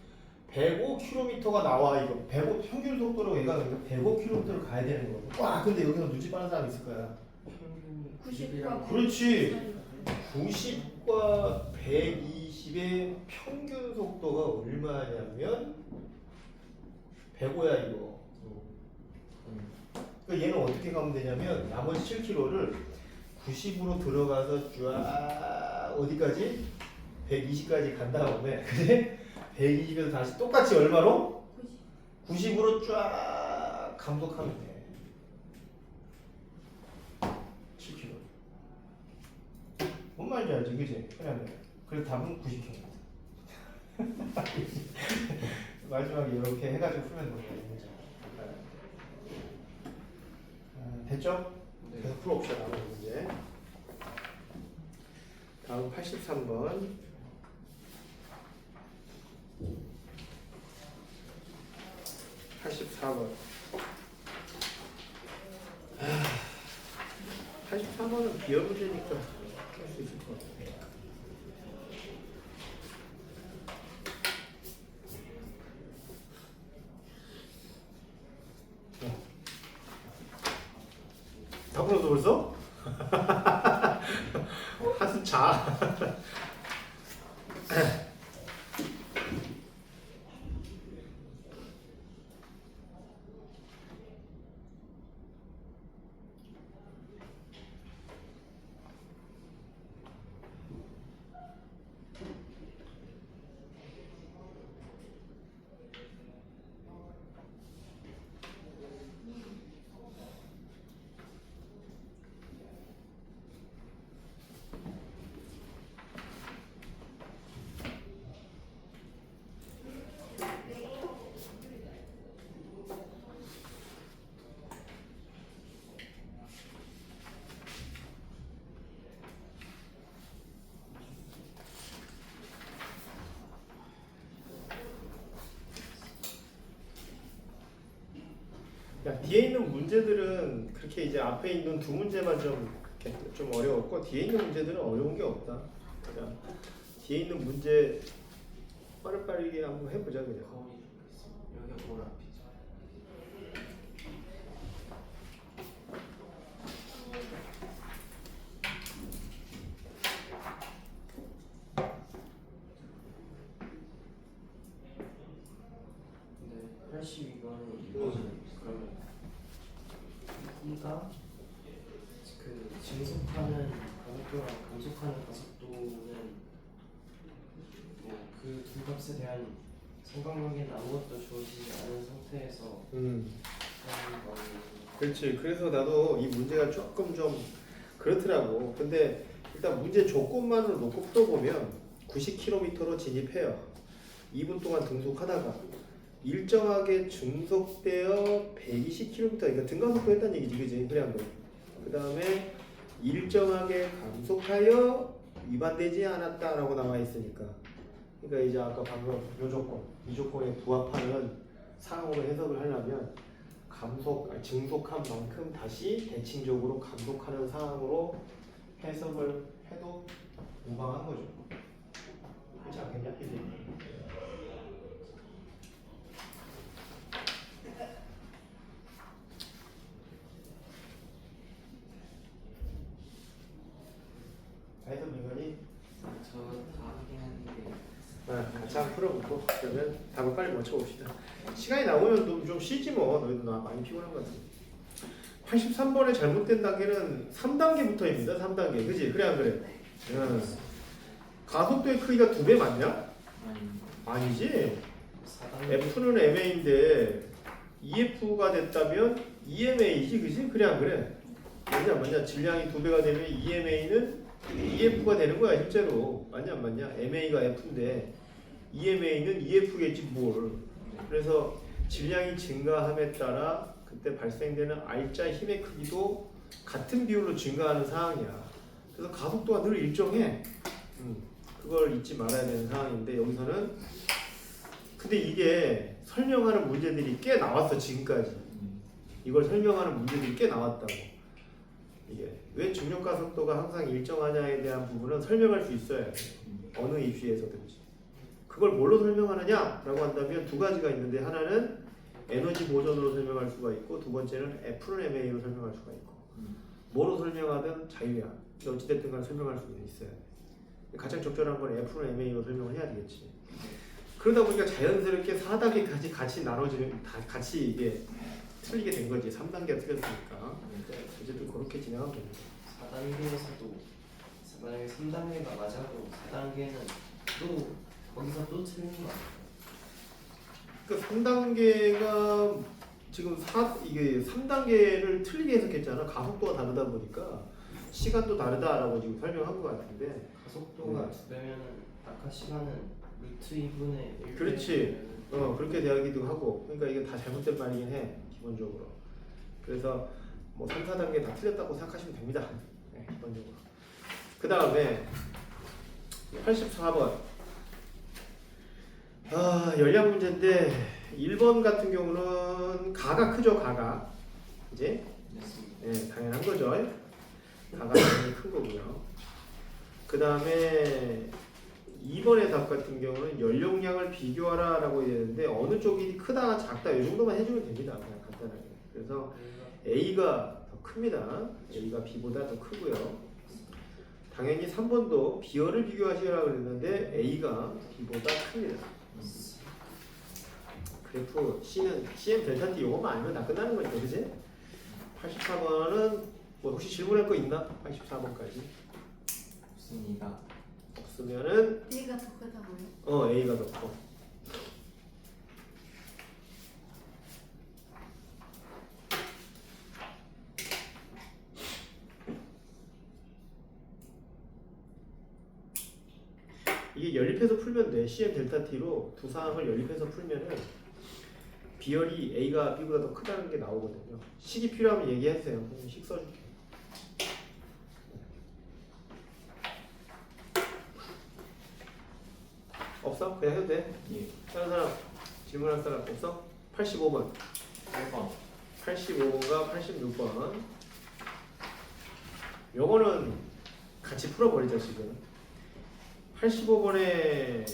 105km가 나와. 이거 105 평균 속도로 얘가 105km를 가야 되는 거고. 와, 근데 여기서 눈치 빠른 사람 있을 거야. 평균 90과 그렇지. 90과 120의 평균 속도가 얼마냐면 105야 이거. 그러니까 얘는 어떻게 가면 되냐면 나머지 7km를 90으로 들어가서 쫙 어디까지? 120까지 간 다음에 그래? 120에서 다시 똑같이 얼마로? 90으로 쫙 감속하면 돼. 7km. 뭔 말인지 알지, 그지? 그냥 그래서 답은 90km. 마지막에 이렇게 해가지고 풀면 되는 거죠. 됐죠? 네. 계속 풀어봅시다. 다음 문제. 다음 83번. 84번. 83번은 비어 문제니까 할 수 있을 것 같아요. 다 풀었어 벌써? 한숨 자. 야, 뒤에 있는 문제들은 그렇게 이제 앞에 있는 두 문제만 좀 어려웠고 뒤에 있는 문제들은 어려운 게 없다. 그냥 뒤에 있는 문제 빠르게 한번 해보자 그냥. 거울이 있습니다. 여기가 거울 앞이죠. 네, 82번은 이거는 그러면 이가 그 증속하는 가속도랑 감속하는 가속도는 뭐 그 두 값에 대한 삼각관계는 아무것도 주어지지 않은 상태에서 하는 거는 그렇지. 그래서 나도 이 문제가 조금 좀 그렇더라고. 근데 일단 문제 조건만으로 놓고 풀어보면 90km로 진입해요. 2분 동안 등속하다가 일정하게 중속되어 120km, 그러니까 등가속도 했다는 얘기지, 그지? 그래 한 거. 그 다음에 일정하게 감속하여 위반되지 않았다라고 나와 있으니까, 그러니까 이제 아까 방금 요 조건, 이 조건에 부합하는 상황으로 해석을 하려면 증속한 만큼 다시 대칭적으로 감속하는 상황으로 해석을 해도 무방한 거죠. 그렇지 않겠냐? 해석 민간이 저다 하긴 했는데 같이 한번 풀어보고 그러면 답을 빨리 맞춰봅시다. 시간이 나오면 좀 쉬지 뭐. 너희도 나 많이 피곤한 것 같아. 83번의 잘못된 단계는 3단계부터입니다. 3단계. 그지? 그래 안 그래? 응. 가속도의 크기가 2배 맞냐? 아니지. 4단계 F는 MA인데 EF가 됐다면 EMA지. 그지? 그래 안 그래? 맞냐 안 맞냐? 질량이 2배가 되면 EMA는 EF가 되는 거야 실제로. 맞냐 안 맞냐? MA가 F인데 EMA는 EF겠지 뭘. 그래서 질량이 증가함에 따라 그때 발생되는 R자 힘의 크기도 같은 비율로 증가하는 상황이야. 그래서 가속도가 늘 일정해. 그걸 잊지 말아야 되는 상황인데 여기서는 근데 이게 설명하는 문제들이 꽤 나왔어 지금까지. 이걸 설명하는 문제들이 꽤 나왔다고. 이게 왜 중력 가속도가 항상 일정하냐에 대한 부분은 설명할 수 있어야 돼. 어느 이슈에서든지. 그걸 뭘로 설명하느냐라고 한다면 두 가지가 있는데 하나는 에너지 보존으로 설명할 수가 있고 두 번째는 F는 MA로 설명할 수가 있고 뭐로 설명하든 자유야. 근데 어찌됐든 간에 설명할 수 있어야 돼. 가장 적절한 건 F는 MA로 설명을 해야 되겠지. 그러다 보니까 자연스럽게 4단계까지 같이 나눠지는 같이 이게 틀리게 된 거지. 3단계가 틀렸으니까. 어쨌든 그렇게 진행하면 됩니다. 4단계에서도 만약에 3단계가 맞아도 4단계는 또 거기서 또 틀린 거 아니에요? 그 3단계가 지금 이게 3단계를 틀리게 해석했잖아. 가속도가 다르다 보니까 시간도 다르다라고 지금 설명한 것 같은데. 가속도가 2배면은 아까 시간은 루트 2분의 1. 그렇지. 그렇게 되기도 하고. 그러니까 이게 다 잘못된 말이긴 해. 기본적으로. 그래서 뭐 3, 4단계 다 틀렸다고 생각하시면 됩니다. 네, 기본적으로. 그 다음에 84번. 열량 문제인데 1번 같은 경우는 가가 크죠. 가가. 이제 네, 당연한 거죠. 가가 당연히 큰 거고요. 그 다음에 2번의 답 같은 경우는 연용량을 비교하라 라고 되는데 어느 쪽이 크다 작다 이 정도만 해주면 됩니다. 그냥 간단하게. 그래서 A가 더 큽니다. A가 B보다 더 크고요. 당연히 3번도 B열을 비교하시라고 그랬는데 A가 B보다 큽니다. 그래프 C는 CM 델타 T 요거만 알면 다 끝나는 거니까 그치? 84번은 뭐 혹시 질문할 거 있나? 84번까지 없습니다. 없으면은 A가 더 크다고요? A가 더 커. 이게 연립해서 풀면 돼. CM 델타 T로 두 상황을 연립해서 풀면은 비열이 A가 B보다 더 크다는 게 나오거든요. 식이 필요하면 얘기해주세요. 식 써줄게. 없어? 그냥 해도 돼? 예. 다른 사람 질문할 사람 없어? 85번 1번 85번과 86번 요거는 같이 풀어버리자 지금. 85번에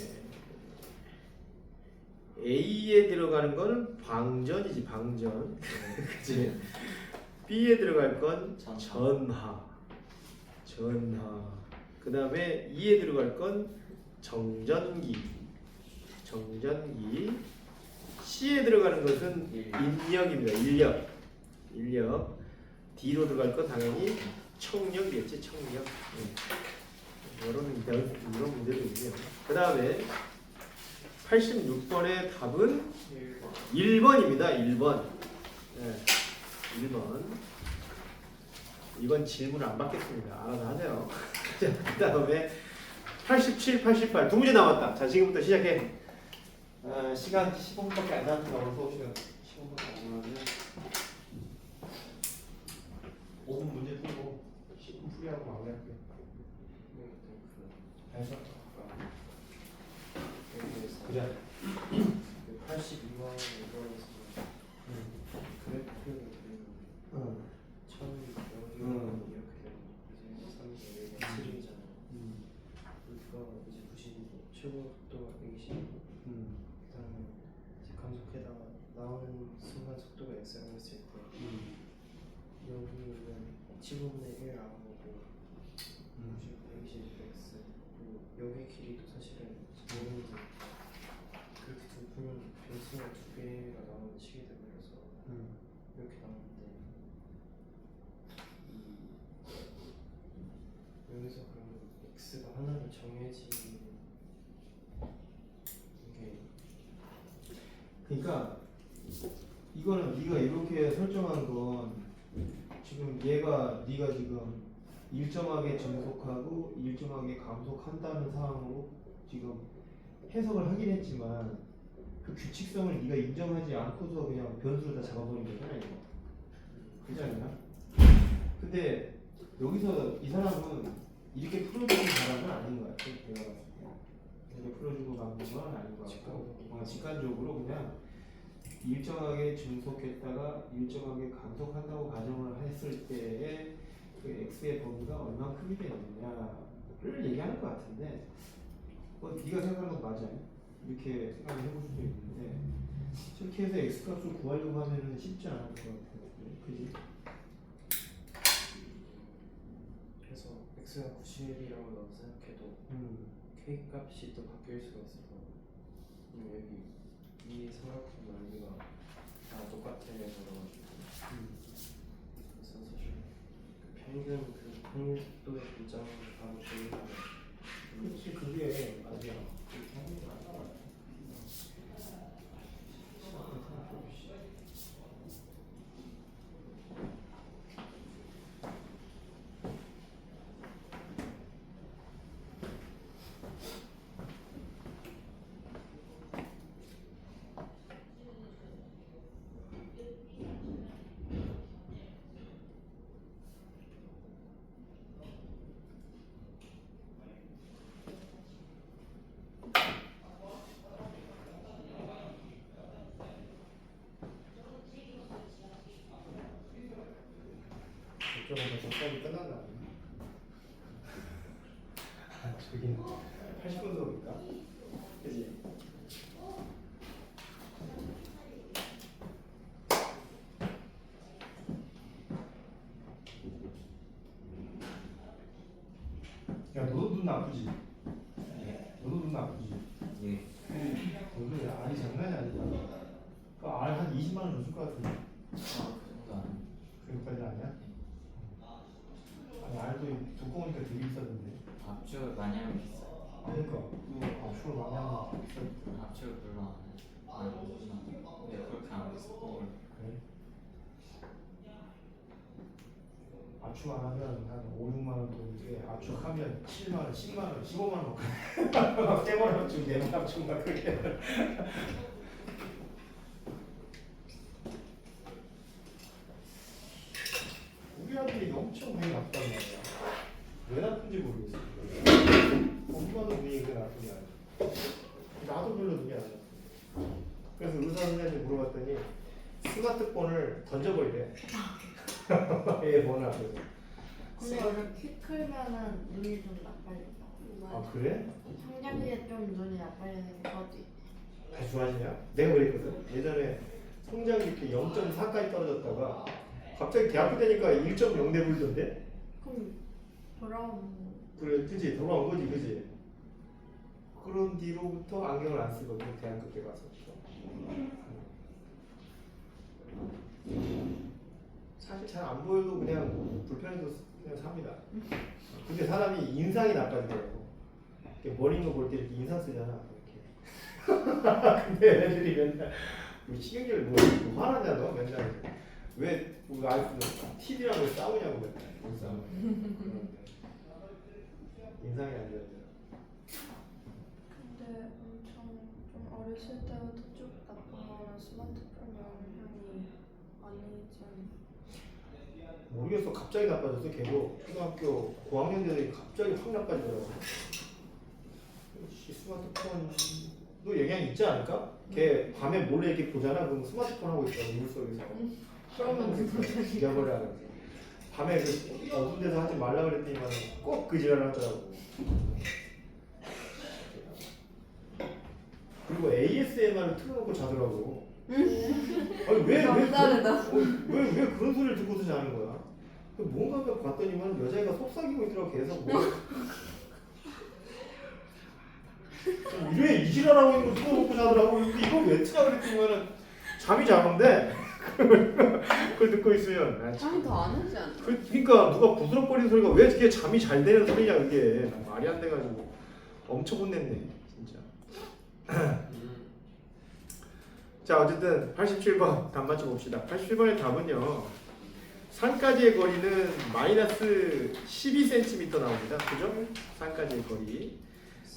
A에 들어가는 거는 방전이지 방전. 그치? B에 들어갈 건 전하. 그 다음에 E에 들어갈 건 정전기. C에 들어가는 것은 인력입니다. 인력. D로 들어갈 건 당연히 청력이겠지. 청력. 이런 문제도 있네요. 그 다음에 86번의 답은 1번입니다. 1번. 네, 1번. 이번 질문을 안 받겠습니다. 알아서 하세요. 그 다음에 87, 88 두 문제 남았다. 자 지금부터 시작해. 시간 15분밖에 안 남았다고 수업 시간 15분밖에 안 남았는데 5분 문제 풀고 10분 풀이하고 마무리할게요. 알았어? 그래. 82만 원에서 그래프를 그리면 1,200원 이렇게 되는 이제 3개가 7이잖아. 여기가 이제 90이고 최고 속도가 120이고 그다음에 이제 감속해다가 나오는 순간 속도가 x라고 했을 때 여기는 15분의 1 나오고 120 x 그리고 여기 길이도 사실은 모르는데 그렇게 두 변수가 두 개가 나오는 식이 되버려서 이렇게 나오는데 여기서 그러면 x가 하나로 정해지는 이게 그러니까 이거는 네가 이렇게 설정한 건 지금 얘가 네가 지금 일정하게 증속하고 일정하게 감속한다는 상황으로 지금 해석을 하긴 했지만 그 규칙성을 네가 인정하지 않고서 그냥 변수를 다 잡아버린 거잖아 이거. 그렇지 않나? 근데 여기서 이 사람은 이렇게 풀어주는 사람은 아닌 것 같아. 내가 봤을 때 이렇게 풀어주고 가는 건 아닌 것 같고 직관적으로 그냥 일정하게 증속했다가 일정하게 감속한다고 가정을 했을 때의 그 x의 범위가 얼마나 크게 되느냐를 얘기하는 것 같은데 네가 생각하는 건 맞아요. 이렇게 생각을 해볼 수도 있는데 저렇게 해서 x 값을 구하려고 하면은 쉽지 않을 것 같아요. 그지? 그래서 x가 90이라고 넣어 생각해도 k 값이 또 바뀔 수가 있어서 여기 이 삼각형 넓이가 다 똑같아져가지고 그래서 사실 그 평균 그 평균 속도의 분장을 바로 조율하면 그렇지 그게 맞아. 그렇게 하는 게 맞아. 저쪽은 벌써 수업이 끝났나 보네. 저기 80분 수업일까? 그지? 야 너도 눈 나쁘지? 너도 눈 나쁘지? 예. 너도 알이 장난이 아니다. 그 알 한 20만 원 줬을 것 같은데. 그 정도 안. 그것까지 아니야? 아니 알도 두꺼우니까 되게 비싸던데. 압축을 많이 하면 비싸요. 그러니까 압축을 많이 하면 비싸. 압축을 별로 안 하는. 근데 그렇게 안 하고 그래? 압축 안 하면 한 5, 6만 원 돈인데 압축하면 7만 원, 10만 원, 15만 원 먹고 떼번 압축, 네번 압축 막 그렇게. 우리 아들이 엄청 운이 나쁘단 말이야. 왜 나쁜지 모르겠어. 엄마도 운이 왜 나쁘냐. 나도 별로 눈이 안 나빠. 그래서 의사 선생님한테 물어봤더니 스마트폰을 던져버리래. 애 번호 앞에서. 근데 원래 키 크면은 눈이 좀 나빠진다. 아 그래? 성장기에 좀 눈이 나빠지는 거지. 다시 좋아지냐? 내가 그랬거든. 예전에 성장이 이렇게 0.4까지 떨어졌다가 갑자기 대학교 되니까 1.0 돼버리던데? 그럼 돌아오는 그래, 그지? 돌아온 거지, 그지? 그런 뒤로부터 안경을 안 쓰거든, 대학교 때 가서. 사실 잘 안 보여도 그냥 불편해서 그냥 삽니다. 근데 사람이 인상이 나빠지더라고. 이렇게 머리 있는 거 볼 때 이렇게 인상 쓰잖아. 이렇게. 근데 애들이 맨날 우리 시경제를 뭐 화나냐 너 맨날 왜 우리 아이들은 TV랑 왜 싸우냐고 맨날 싸우고. 인상이 안 좋아져. 근데 엄청 좀 어렸을 때부터 쭉 나빠가는 스마트폰 영향이 아니지 않나? 모르겠어. 갑자기 나빠졌어. 걔도 초등학교 고학년 되더니 갑자기 확 나빠지더라고. 씨, 스마트폰도 영향이 있지 않을까? 걔 밤에 몰래 이렇게 보잖아. 그럼 스마트폰 하고 있잖아. 이불 속에서. 그러면 죽여버려. 밤에 그 어두운 데서 하지 말라 그랬더니만 꼭 그 지랄을 하더라고. 그리고 ASMR을 틀어놓고 자더라고. 아니 왜 그런 소리를 듣고서 자는 거야? 뭔가 봤더니만 여자애가 속삭이고 있더라고. 계속 뭐. 왜 이 지랄하고 있는 거 틀어놓고 자더라고. 이거 왜 틀어 그랬더니만은 잠이 자는데 그걸 듣고 있으면 아, 잠이 더 안 오지 않나? 그러니까 누가 부스럭거리는 소리가 왜 그게 잠이 잘 되는 소리냐 그게 말이 안 돼가지고 엄청 혼냈네 진짜. 자 어쨌든 87번 답 맞춰봅시다. 87번의 답은요 산까지의 거리는 마이너스 12cm 나옵니다. 그죠? 산까지의 거리.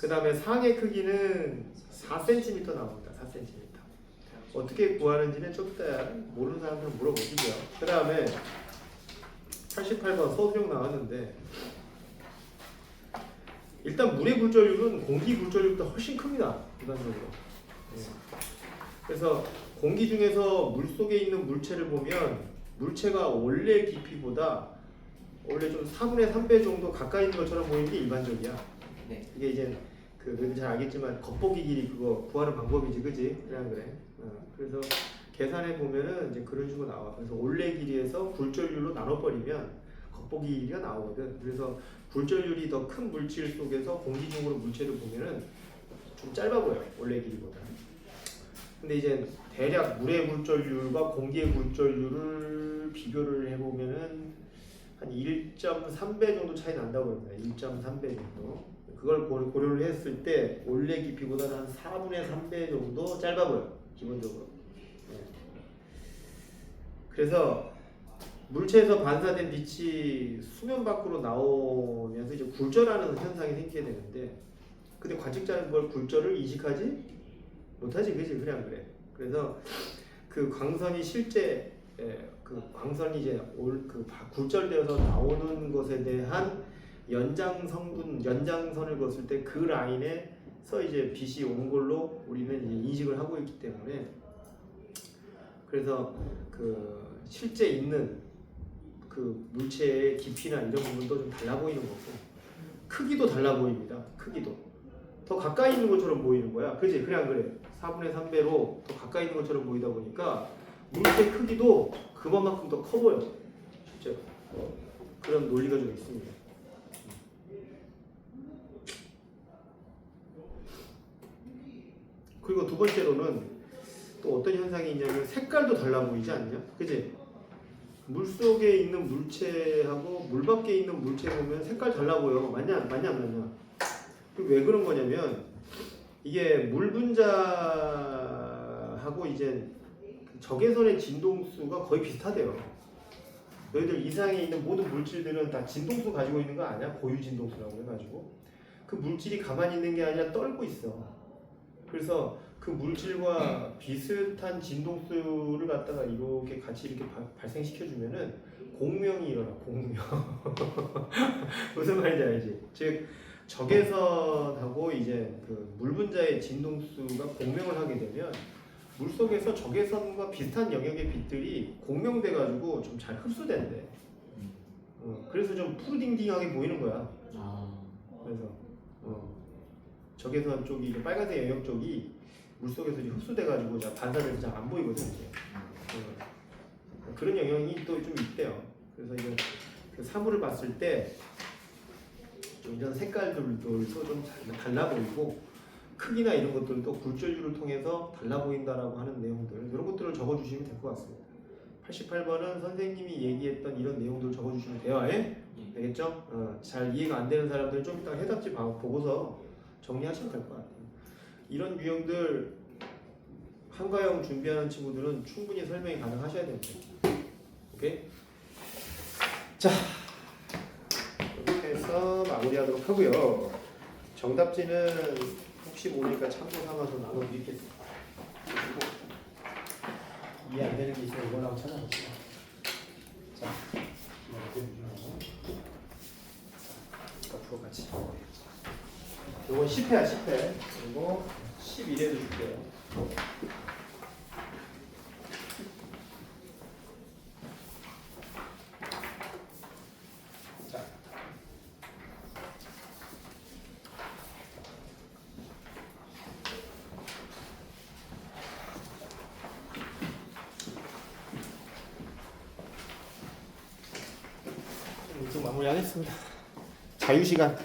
그 다음에 상의 크기는 4cm 나옵니다. 4cm. 어떻게 구하는지는 좀 이따 모르는 사람들은 물어보시고요. 그 다음에 88번 소수용 나왔는데 일단 물의 굴절율은 공기 굴절율보다 훨씬 큽니다. 일반적으로. 예. 그래서 공기 중에서 물 속에 있는 물체를 보면 물체가 원래 깊이보다 원래 좀 4분의 3배 정도 가까이 있는 것처럼 보이는 게 일반적이야. 네. 이게 이제 너희들 잘 알겠지만 겉보기 길이 그거 구하는 방법이지, 그지? 그래. 그래서 계산해 보면은 이제 그런 식으로 나와. 그래서 원래 길이에서 굴절율로 나눠버리면 겉보기 길이가 나오거든. 그래서 굴절율이 더 큰 물질 속에서 공기 중으로 물체를 보면은 좀 짧아 보여, 원래 길이보다. 근데 이제 대략 물의 굴절율과 공기의 굴절율을 비교를 해보면은 한 1.3배 정도 차이 난다고 합니다. 1.3배 정도. 그걸 고려를 했을 때 원래 깊이보다는 한 4분의 3배 정도 짧아 보여, 기본적으로. 네. 그래서 물체에서 반사된 빛이 수면 밖으로 나오면서 이제 굴절하는 현상이 생기게 되는데, 근데 관측자는 그걸 굴절을 인식하지 못하지, 그지? 그래 안 그래? 그래서 그 광선이 실제 그 광선이 이제 굴절되어서 나오는 것에 대한 연장선을 그었을 때 그 라인에서 이제 빛이 온 걸로 우리는 이제 인식을 하고 있기 때문에, 그래서 그 실제 있는 그 물체의 깊이나 이런 부분도 좀 달라 보이는 거고, 크기도 달라 보입니다. 크기도 더 가까이 있는 것처럼 보이는 거야, 그지? 그래 안 그래? 4분의 3배로 더 가까이 있는 것처럼 보이다 보니까 물체 크기도 그만큼 더 커 보여, 실제로. 그런 논리가 좀 있습니다. 그리고 두 번째로는 또 어떤 현상이 있냐면 색깔도 달라 보이지 않냐? 그지? 물 속에 있는 물체하고 물 밖에 있는 물체 보면 색깔 달라 보여. 맞냐 안 맞냐? 왜 그런 거냐면 이게 물 분자하고 이제 적외선의 진동수가 거의 비슷하대요. 너희들 이상에 있는 모든 물질들은 다 진동수 가지고 있는 거 아니야? 고유 진동수라고 해가지고 그 물질이 가만히 있는 게 아니라 떨고 있어. 그래서 그 물질과 비슷한 진동수를 갖다가 이렇게 같이 이렇게 발생시켜주면은 공명이 일어나. 공명. 무슨 말인지 알지? 즉 적외선하고 이제 그 물 분자의 진동수가 공명을 하게 되면 물 속에서 적외선과 비슷한 영역의 빛들이 공명돼가지고 좀 잘 흡수된대. 그래서 좀 푸르딩딩하게 보이는 거야. 그래서 적외선 쪽이 이제 빨간색 영역 쪽이 물 속에서 흡수돼가지고 반사돼서 잘 안 보이거든요. 그런 영향이 또 좀 있대요. 그래서 이제 그 사물을 봤을 때 좀 이런 색깔들도 좀 달라 보이고 크기나 이런 것들도 굴절율을 통해서 달라 보인다라고 하는 내용들, 이런 것들을 적어주시면 될 것 같습니다. 88번은 선생님이 얘기했던 이런 내용들을 적어주시면 돼요. 되겠죠? 잘 이해가 안 되는 사람들은 좀 이따 해답지 보고서 정리하시면 될 것 같아요. 이런 유형들 한과형 준비하는 친구들은 충분히 설명이 가능하셔야 됩니다. 오케이? 자, 이렇게 해서 마무리하도록 하고요. 정답지는 혹시 모르니까 참고 삼아서 나눠드리겠습니다. 이해 안 되는 게 있으면 이걸로 한번 찾아봅시다. 자, 이렇게 보시면 앞으로 같이. 요건 10회야 10회. 그리고 11회도 줄게요. 자. 이쪽 마무리하겠습니다. 자유시간.